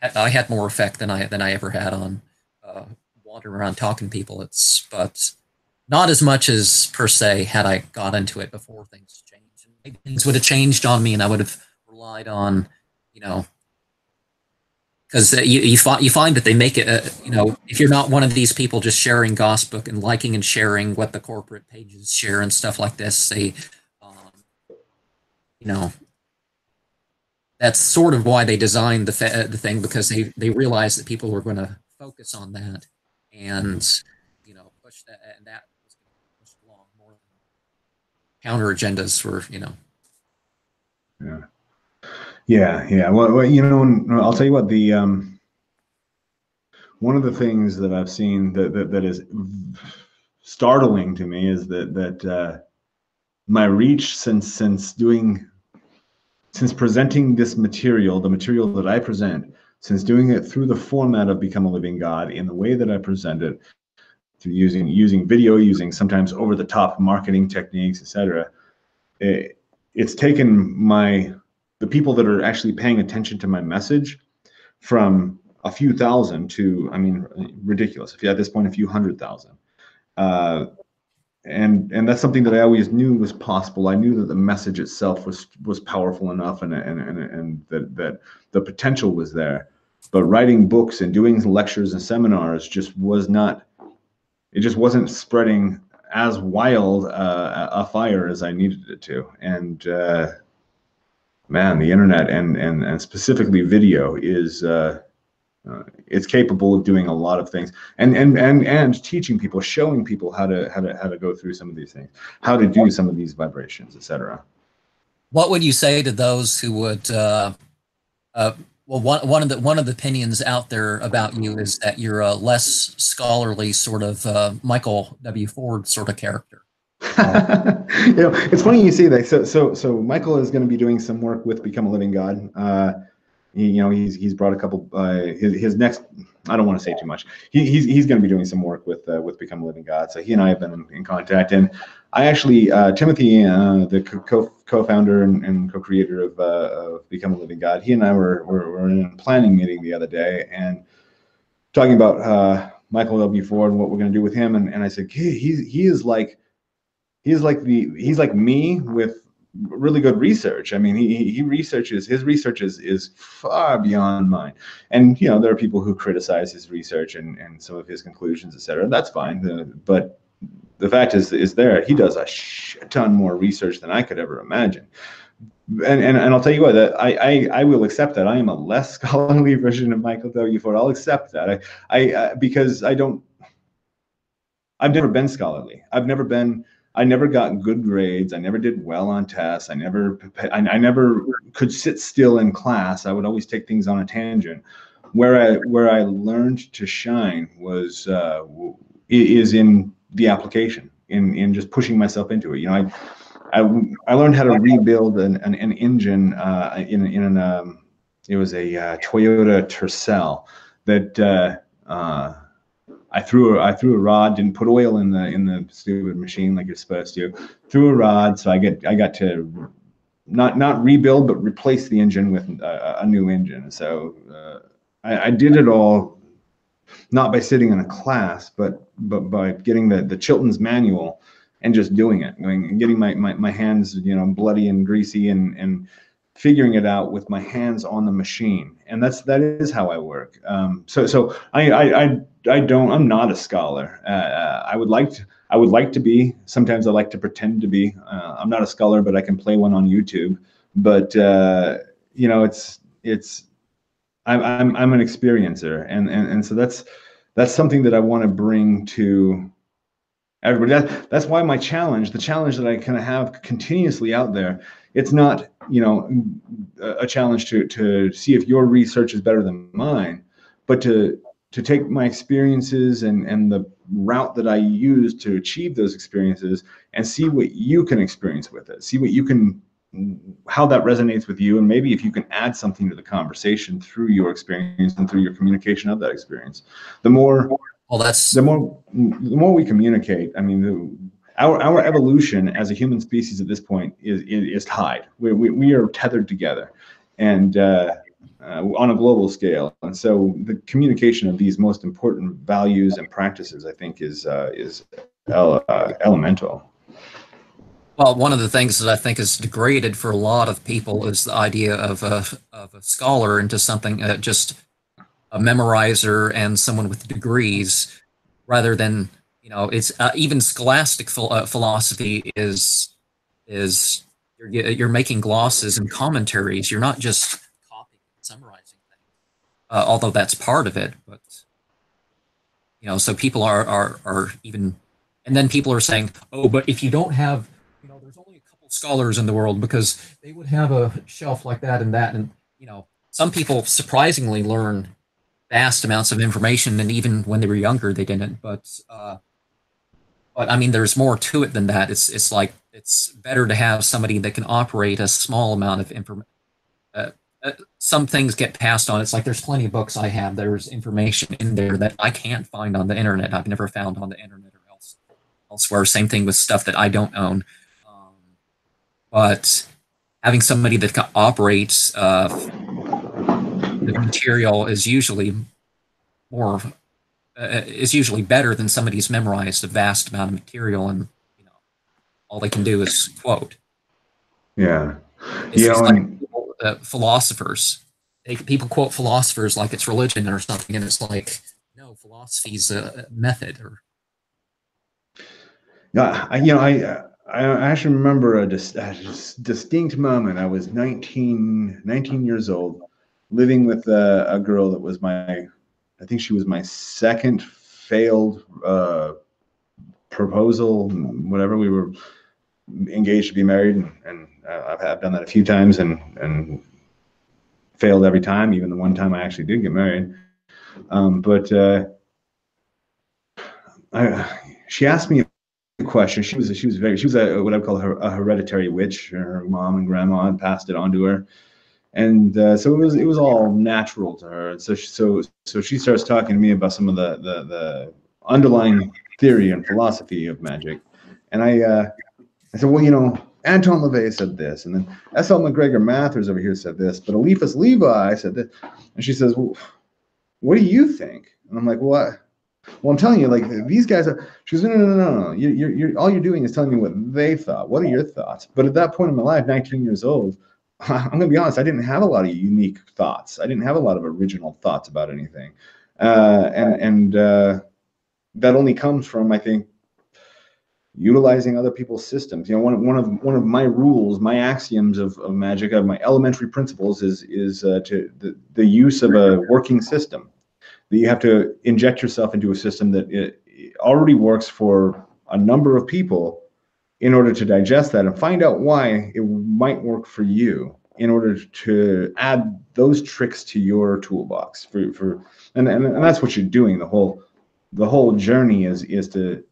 had more effect than I ever had on wandering around talking to people. But not as much as per se had I got into it before things changed. Maybe things would have changed on me, and I would have relied on because you find that they make it, if you're not one of these people just sharing gossip and liking and sharing what the corporate pages share and stuff like this, they, that's sort of why they designed the thing, because they realized that people were going to focus on that and, push that, and that was going to push along more than counter agendas for, Yeah. Well, I'll tell you what, the one of the things that I've seen that is startling to me is that my reach since presenting this material, the material that I present, since doing it through the format of Become a Living God in the way that I present it, through using video, using sometimes over-the-top marketing techniques, etc. It's taken the people that are actually paying attention to my message from a few thousand to, ridiculous. If at this point, a few 100,000. And that's something that I always knew was possible. I knew that the message itself was powerful enough, and that the potential was there. But writing books and doing lectures and seminars just was not. It just wasn't spreading as wild a fire as I needed it to. And man, the internet and specifically video is. It's capable of doing a lot of things, and teaching people, showing people how to go through some of these things, how to do some of these vibrations, etc. What would you say to those who would? Well, one of the opinions out there about you is that you're a less scholarly sort of Michael W. Ford sort of character. It's funny you say that. So Michael is going to be doing some work with Become a Living God. He's brought a couple. His next, I don't want to say too much. He's going to be doing some work with Become a Living God. So he and I have been in contact, and I actually Timothy, the co-founder and co-creator of Become a Living God, he and I were in a planning meeting the other day and talking about Michael W. Ford and what we're going to do with him. And I said, hey, he's like me with really good research. He researches, his research is far beyond mine. And, there are people who criticize his research and some of his conclusions, etc. That's fine. But the fact is there, he does a shit ton more research than I could ever imagine. And I'll tell you what, that I will accept that. I am a less scholarly version of Michael W. Ford. I'll accept that. Because I've never been scholarly. I never got good grades. I never did well on tests. I never could sit still in class. I would always take things on a tangent. Where I learned to shine is in the application, in just pushing myself into it. I learned how to rebuild an engine it was a Toyota Tercel that I threw a rod, didn't put oil in the stupid machine like you're supposed to. Threw a rod, so I got to not rebuild but replace the engine with a new engine. So I did it all not by sitting in a class, but by getting the Chilton's manual and just doing it, getting my hands bloody and greasy and figuring it out with my hands on the machine. And that is how I work. So I'm not a scholar. I would like to be. Sometimes I like to pretend to be. I'm not a scholar, but I can play one on YouTube. But I'm an experiencer, and so that's something that I want to bring to everybody. That's why the challenge that I kind of have continuously out there, it's not a challenge to see if your research is better than mine, but to take my experiences and the route that I use to achieve those experiences and see what you can experience with it, see how that resonates with you, and maybe if you can add something to the conversation through your experience and through your communication of that experience. The more we communicate, our evolution as a human species at this point is tied. We are tethered together, and on a global scale. And so the communication of these most important values and practices, I think, is elemental. Well, one of the things that I think is degraded for a lot of people is the idea of a scholar into something just a memorizer and someone with degrees, rather than, you know, it's even scholastic philosophy is you're making glosses and commentaries. You're not just copying and summarizing things, although that's part of it. But you know, so people are even, and then people are saying, oh, but if you don't have, you know, there's only a couple scholars in the world because they would have a shelf like that, and you know, some people surprisingly learn vast amounts of information, and even when they were younger, they didn't. But I mean, there's more to it than that. It's like it's better to have somebody that can operate a small amount of information. Some things get passed on. It's like there's plenty of books I have. There's information in there that I can't find on the internet. I've never found on the internet or elsewhere. Same thing with stuff that I don't own. But having somebody that operates the material is usually more is usually better than somebody who's memorized a vast amount of material and, you know, all they can do is quote. Yeah, it's you know, like philosophers. People quote philosophers like it's religion or something, and it's like, no, philosophy's a method. Or I actually remember a distinct moment. I was 19 years old, living with a girl that was I think she was my second failed proposal, whatever. We were engaged to be married, and I've done that a few times and failed every time, even the one time I actually did get married. She asked me a question. She was a what I would call a hereditary witch. Her mom and grandma had passed it on to her. And so it was all natural to her. And so she starts talking to me about some of the underlying theory and philosophy of magic. And I said, well, you know, Anton LaVey said this, and then S.L. McGregor Mathers over here said this, but Eliphas Levi said this. And she says, well, what do you think? And I'm like, what? Well, I'm telling you, like, these guys are. She goes, no. You're all you're doing is telling me what they thought. What are your thoughts? But at that point in my life, 19 years old, I'm going to be honest, I didn't have a lot of unique thoughts. I didn't have a lot of original thoughts about anything. And that only comes from, I think, utilizing other people's systems. You know, one of my rules, my axioms of magic, of my elementary principles is the use of a working system. That you have to inject yourself into a system that it already works for a number of people, in order to digest that and find out why it might work for you, in order to add those tricks to your toolbox. And that's what you're doing. The whole journey is to.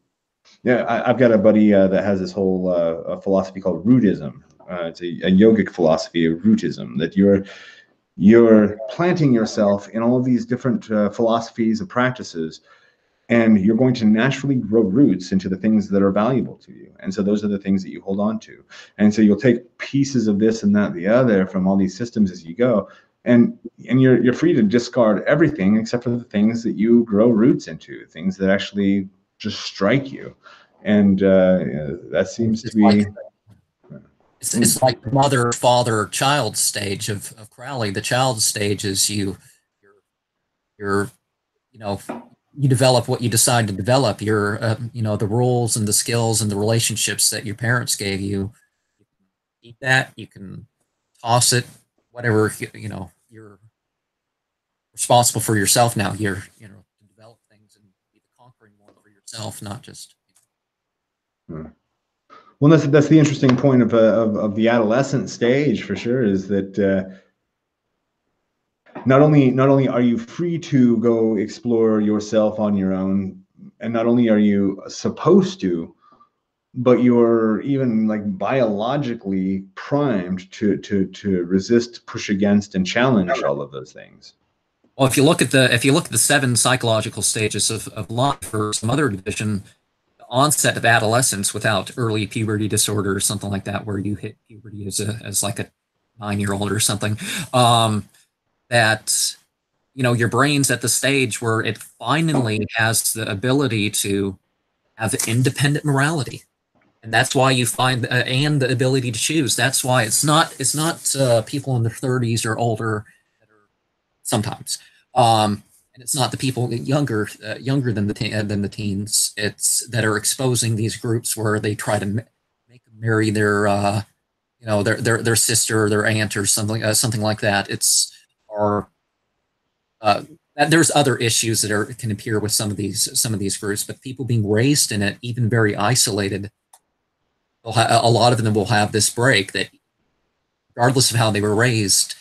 Yeah, I've got a buddy that has this whole philosophy called rootism. It's a yogic philosophy of rootism, that you're planting yourself in all of these different philosophies and practices, and you're going to naturally grow roots into the things that are valuable to you. And so those are the things that you hold on to. And so you'll take pieces of this and that and the other from all these systems as you go. And you're free to discard everything except for the things that you grow roots into, things that actually just strike you. And that seems to be... It's like the mother, father, child stage of Crowley. The child stage is you're you know, you develop what you decide to develop. Your you know, the rules and the skills and the relationships that your parents gave you. You can eat that. You can toss it. Whatever, you know, you're responsible for yourself now. You're, you know, to develop things and be the conquering one for yourself, not just. You know. Well, that's the interesting point of the adolescent stage, for sure, is that not only are you free to go explore yourself on your own, and not only are you supposed to, but you're even like biologically primed to resist, push against, and challenge all of those things. Well, if you look at the 7 psychological stages of life, or some other division, the onset of adolescence without early puberty disorder or something like that, where you hit puberty as like a 9-year-old or something, that, you know, your brain's at the stage where it finally has the ability to have independent morality. And that's why you find, and the ability to choose. That's why it's not people in their 30s or older that are sometimes, And it's not the people younger than the teens. It's that are exposing these groups where they try to make them marry their their sister or their aunt or something like that. There's other issues that can appear with some of these groups, but people being raised in it, even very isolated, a lot of them will have this break that, regardless of how they were raised,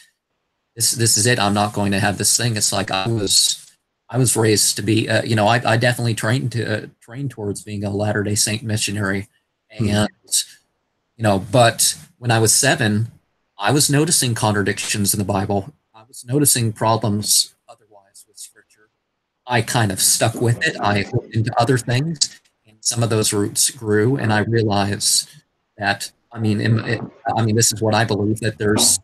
this is it. I'm not going to have this thing. It's like I was raised to be. I definitely trained towards being a Latter-day Saint missionary, and but when I was 7, I was noticing contradictions in the Bible. I was noticing problems otherwise with Scripture. I kind of stuck with it. I looked into other things, and some of those roots grew, and I realized that, this is what I believe, that there's,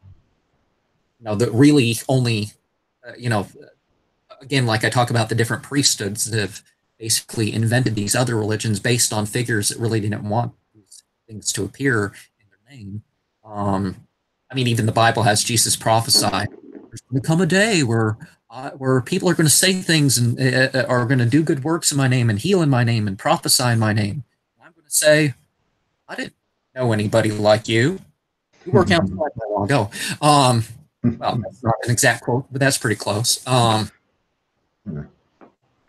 that really only, again, like I talk about the different priesthoods that have basically invented these other religions based on figures that really didn't want these things to appear in their name. Even the Bible has Jesus prophesy, there's going to come a day where people are going to say things and are going to do good works in my name and heal in my name and prophesy in my name. And I'm going to say, I didn't know anybody like you. You work outside that long ago. Well, that's not an exact quote, but that's pretty close.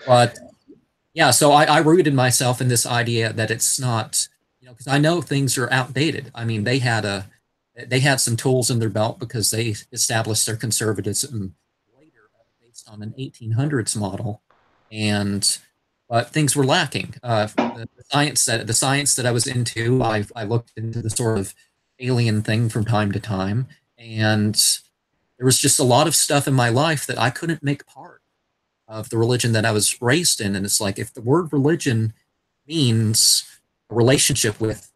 But yeah, so I rooted myself in this idea that it's not, because I know things are outdated. They had some tools in their belt because they established their conservatism later based on an 1800s model, but things were lacking. The science that I was into, I looked into the sort of alien thing from time to time, and there was just a lot of stuff in my life that I couldn't make part of the religion that I was raised in. And it's like, if the word religion means a relationship with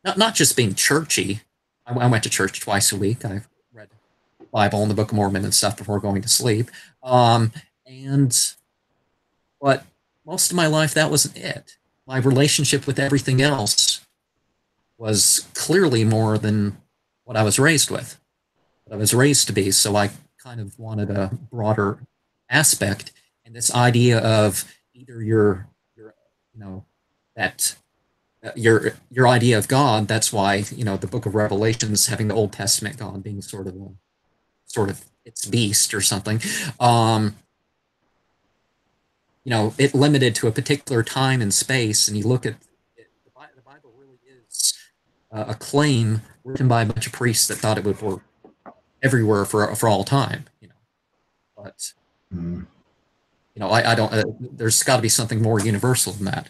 not just being churchy. I went to church twice a week. I read the Bible and the Book of Mormon and stuff before going to sleep. But most of my life, that wasn't it. My relationship with everything else was clearly more than what I was raised with, what I was raised to be. So I kind of wanted a broader aspect. And this idea of either your idea of God. That's why, the Book of Revelations having the Old Testament God being sort of its beast or something. It limited to a particular time and space. And you look at it, the Bible really is a claim written by a bunch of priests that thought it would work everywhere for all time. But I don't. There's got to be something more universal than that.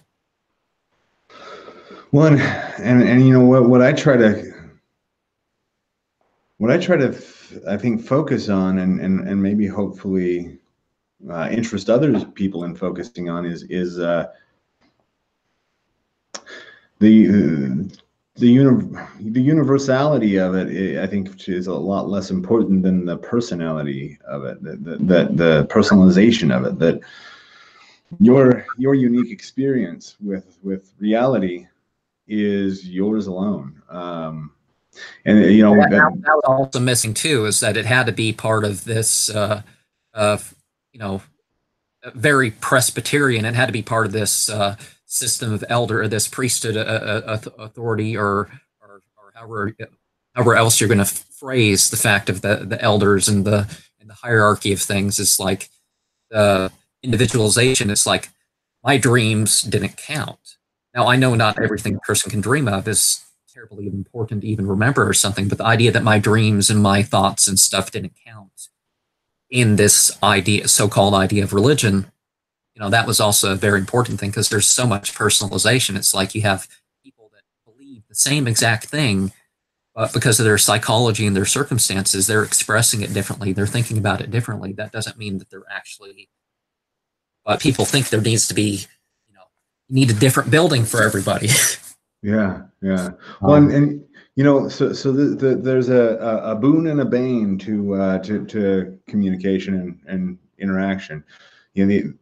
Well, and what I try to I think focus on and maybe hopefully interest other people in focusing on is the universality of it. I think is a lot less important than the personality of it, the personalization of it. That your unique experience with reality is yours alone. And that was also missing too, is that it had to be part of this very Presbyterian. It had to be part of this system of this priesthood authority, or however else you're going to phrase the fact of the elders and the hierarchy of things. It's like the individualization. It's like, my dreams didn't count. Now, I know not everything a person can dream of is terribly important to even remember or something, but the idea that my dreams and my thoughts and stuff didn't count in this so-called idea of religion, that was also a very important thing, because there's so much personalization. It's like you have people that believe the same exact thing, but because of their psychology and their circumstances, they're expressing it differently. They're thinking about it differently. That doesn't mean that they're actually, but people think there needs to be, you need a different building for everybody. Yeah. Well, and so there's a boon and a bane to communication and interaction. The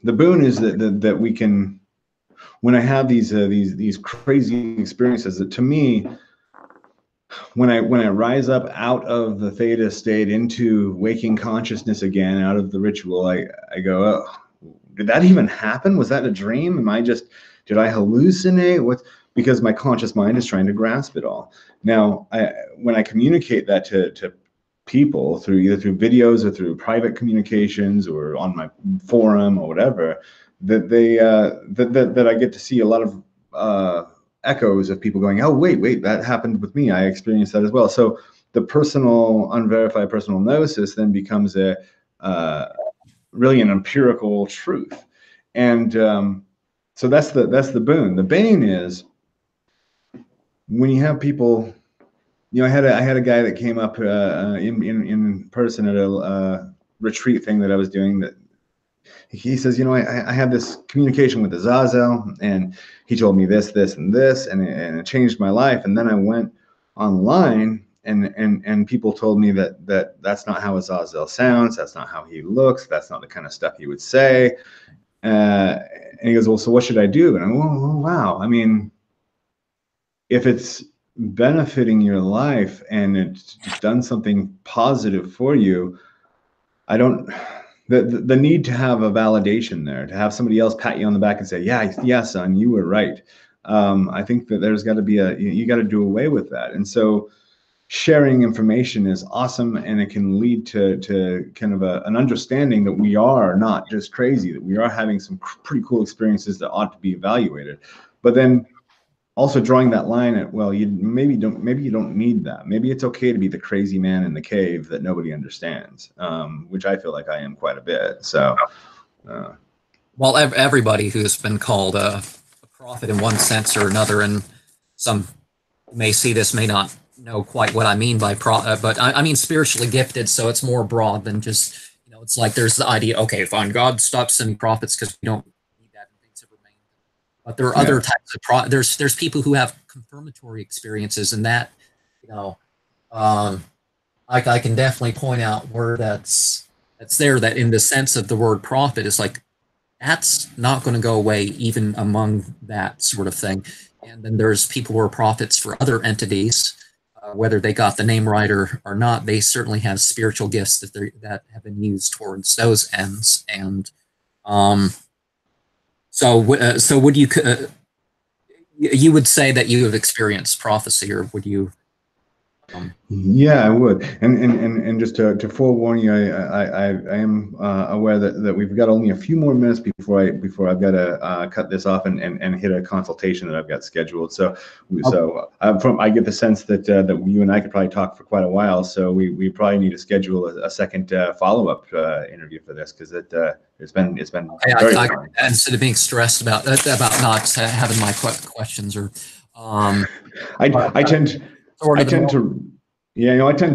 boon is that we can, when I have these crazy experiences, that to me, when I rise up out of the theta state into waking consciousness again, out of the ritual, I go, oh, did that even happen? Was that a dream? Did I hallucinate? Because my conscious mind is trying to grasp it all. Now, when I communicate that to people either through videos or through private communications or on my forum or whatever, that I get to see a lot of echoes of people going, oh, wait, that happened with me. I experienced that as well. So the personal, unverified personal gnosis then becomes really an empirical truth. And so that's the boon. The bane is when you have people, I had a guy that came up in person at a retreat thing that I was doing, that he says, I have this communication with the Azazel, and he told me this, and this, and it changed my life. And then I went online, and people told me that that's not how Azazel sounds, that's not how he looks, that's not the kind of stuff he would say. And he goes, well, so what should I do? And I'm, oh, wow. I mean, if it's benefiting your life and it's done something positive for you, the need to have a validation there, to have somebody else pat you on the back and say, yeah, son, you were right. I think that there's got to be you got to do away with that. And so sharing information is awesome, and it can lead to kind of an understanding that we are not just crazy, that we are having some pretty cool experiences that ought to be evaluated. But then also drawing that line at, well, maybe you don't need that. Maybe it's okay to be the crazy man in the cave that nobody understands, which I feel like I am quite a bit. So, well, everybody who's been called a prophet in one sense or another, and some may see this may not know quite what I mean by but I mean spiritually gifted. So it's more broad than just, it's like there's the idea, okay, fine, God stops sending prophets because we don't. But there are other types of there's people who have confirmatory experiences, and that, I can definitely point out where that's there, that in the sense of the word prophet is like, that's not going to go away even among that sort of thing. And then there's people who are prophets for other entities, whether they got the name right or not. They certainly have spiritual gifts that have been used towards those ends. And so would you you would say that you have experienced prophecy, or would you? Yeah, I would, and just to forewarn you, I am aware that we've got only a few more minutes before I've got to cut this off and hit a consultation that I've got scheduled. So I get the sense that you and I could probably talk for quite a while. So we probably need to schedule a second follow-up interview for this, because it's been very fun. Instead of being stressed about not having my questions, or I tend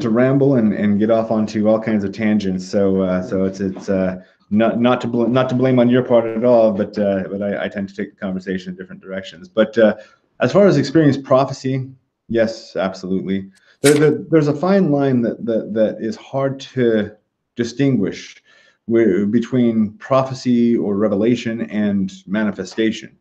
to ramble and get off onto all kinds of tangents. So it's not to blame on your part at all, but I tend to take the conversation in different directions. But as far as experienced prophecy, yes, absolutely. There's a fine line that is hard to distinguish between prophecy or revelation and manifestation.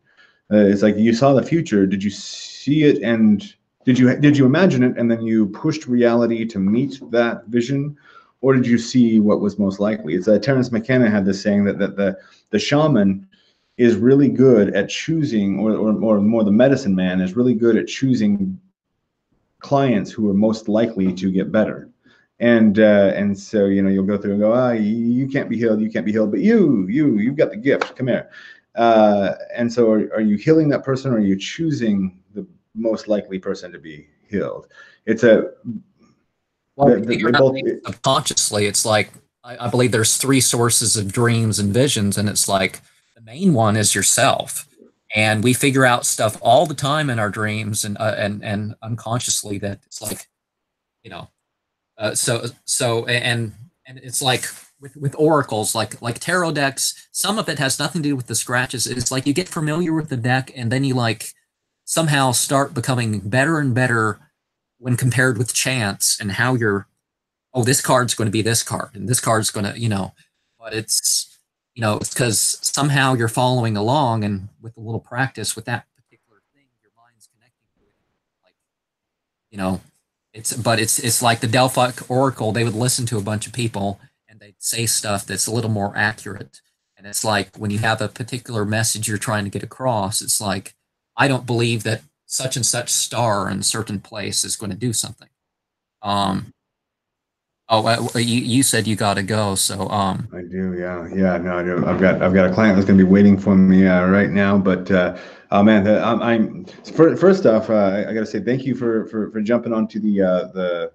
It's like, you saw the future. Did you see it, and did you imagine it, and then you pushed reality to meet that vision, or did you see what was most likely? It's Terence McKenna had this saying that the shaman is really good at choosing, or more the medicine man is really good at choosing clients who are most likely to get better. And so you'll go through and go, you can't be healed, but you've got the gift. Come here. And so are you healing that person, or are you choosing the most likely person to be healed? It's subconsciously. It's like, I believe there's 3 sources of dreams and visions, and it's like the main one is yourself. And we figure out stuff all the time in our dreams and unconsciously, that it's like, and it's like with oracles, like tarot decks, some of it has nothing to do with the scratches. It's like you get familiar with the deck, and then you somehow start becoming better and better when compared with chance, and how this card's going to be this card, and this card's going to, but it's because somehow you're following along, and with a little practice with that particular thing, your mind's connecting to it. It's like the Delphic Oracle. They would listen to a bunch of people and they'd say stuff that's a little more accurate. And it's like when you have a particular message you're trying to get across, it's like, I don't believe that such and such star in a certain place is going to do something. You said you got to go, so I do, yeah. No, I do. I've got a client that's going to be waiting for me right now. But oh man, first off, I got to say thank you for jumping onto the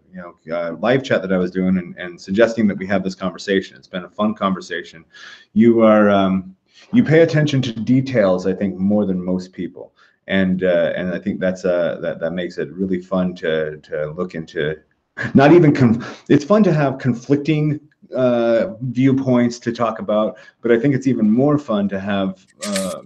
live chat that I was doing and suggesting that we have this conversation. It's been a fun conversation. You are you pay attention to details, I think, more than most people, and I think that makes it really fun to look into. Not even it's fun to have conflicting viewpoints to talk about, but I think it's even more fun to have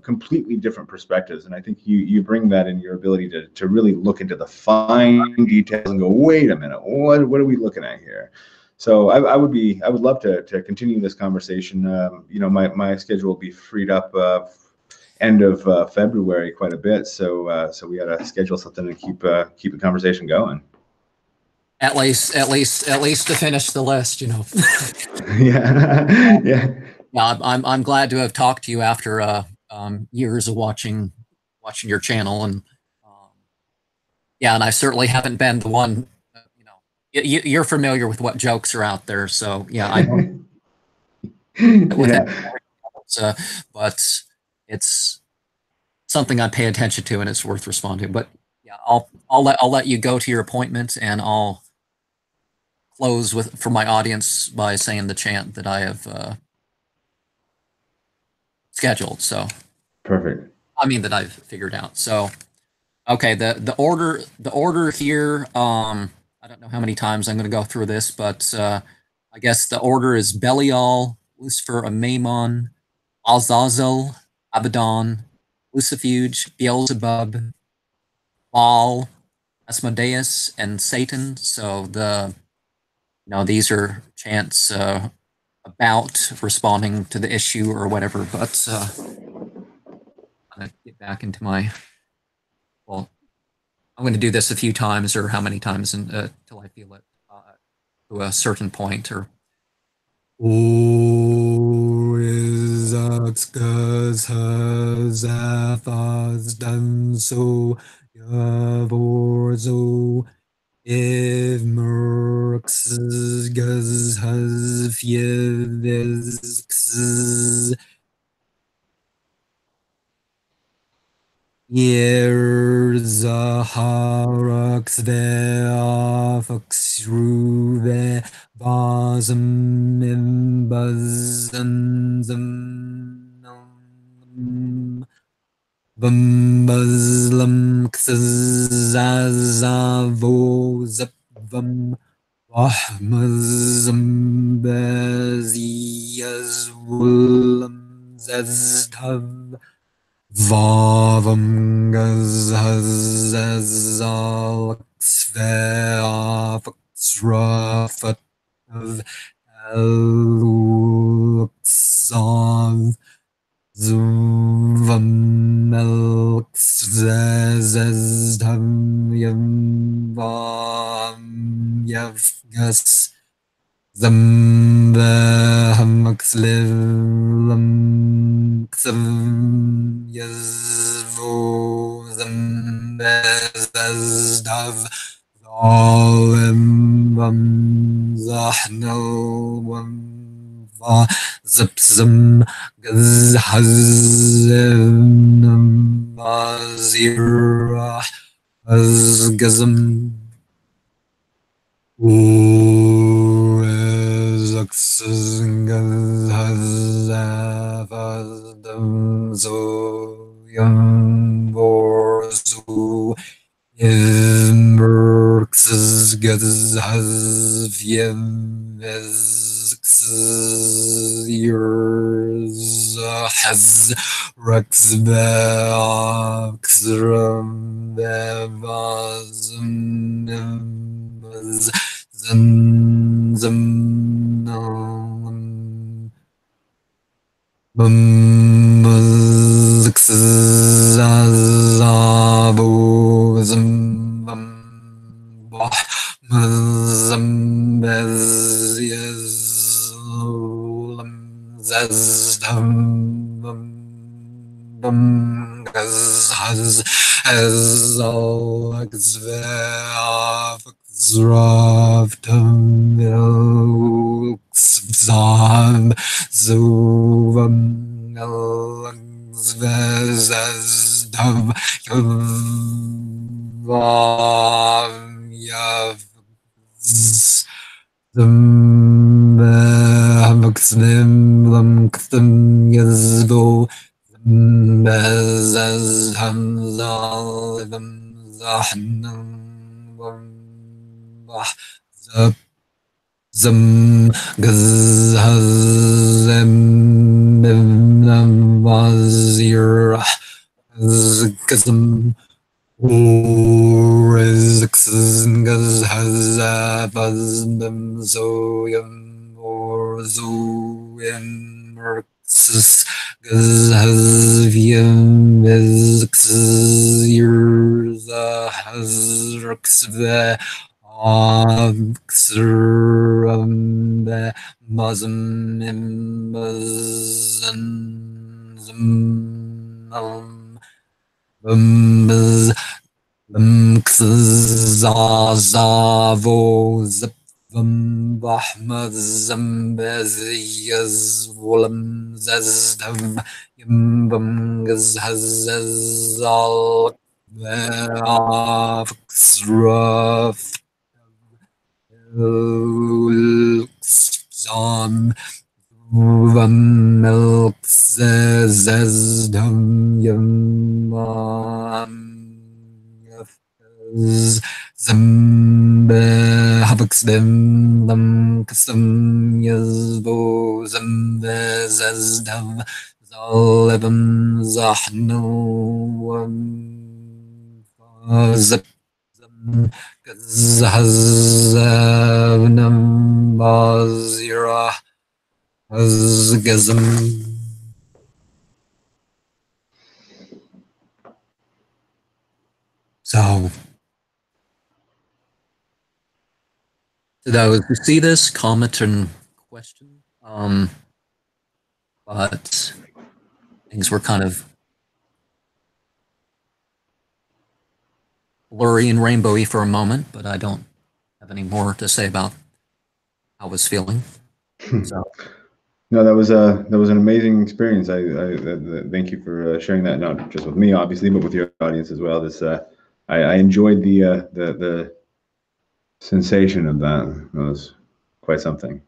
completely different perspectives. And I think you bring that in your ability to really look into the fine details and go, wait a minute, what are we looking at here? So I would love to continue this conversation. My schedule will be freed up end of February quite a bit, so we got to schedule something to keep the conversation going. At least to finish the list, Yeah. I'm glad to have talked to you after years of watching your channel, and and I certainly haven't been the one. You're familiar with what jokes are out there, so yeah, I don't. But it's something I pay attention to, and it's worth responding to. But yeah, I'll let you go to your appointment, and I'll close for my audience by saying the chant that I have scheduled. So perfect. I mean that I've figured out. So okay, the order here. I don't know how many times I'm going to go through this, but I guess the order is Belial, Lucifer, Maimon, Azazel, Abaddon, Lucifuge, Beelzebub, Baal, Asmodeus, and Satan. So these are chants about responding to the issue or whatever, but I'm going to get back into I'm going to do this a few times, or how many times until I feel it to a certain point. Or Orizxs, Gzhz, Dvso, Yvorzo, Ivmrxs, Gzhz, Fyvizxz, Yrzhz, Rxvi, Ofxruvi, Vozm, Ivbz, Znzbnlm, Vbvm, Zazavo, Zbvm, Zyyzwlm, zeztv, Vbvm, Gzhz, ezolxfi, Ofxruftv Ilulxzov, Zwvm, zeztv, Yvvoavyfgs, Hvxliv, Yzvo, zeztv, zolivm, Znzbnlm, Vozm, Gzhz, Yrzhz, Orizxs, Gzhz, Dvso, Yvorzo, Ivmrxs, Gzhz, Fyvizxz, Yrzhz, Rxvi, Ofxruvi, Vozm, Evuz, Znzbnlm, Vbvx, Zazavo, Zvvb, Yrzhz, ezolxfi, Ofxruftv Ilulxzov, zolivm, elxzi, zeztv, Yvvoavyfgs, Yzvo, zolivm, Vbvm, Gzhz, Yrzhz, Orizxs, Gzhz, Vozm, Yvorzo, Ivmrxs, Gzhz, Fyvizxz, Yrzhz, Ofxruvi, Vozm, Ivbz, Znzbnlm, Vbvm, Zazavo, Zyyzwlm, zeztv, Yvmrxs, ezolxfi, Ofxruftv Ilulxzov, elxzi, zeztv, Yvvoavyfgs, Vbvm, Yzvo, zeztv, zolivm, Gzhz, Gzhz. So, to those who see this, comment and question. But things were kind of blurry and rainbowy for a moment, but I don't have any more to say about how I was feeling. So. No, that was an amazing experience. I thank you for sharing that, not just with me, obviously, but with your audience as well. This I enjoyed the sensation of that. It was quite something.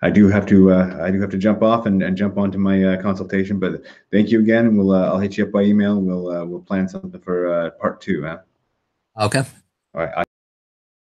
I do have to jump off and jump onto my consultation, but thank you again, and I'll hit you up by email. We'll plan something for part 2. Huh? Okay. All right.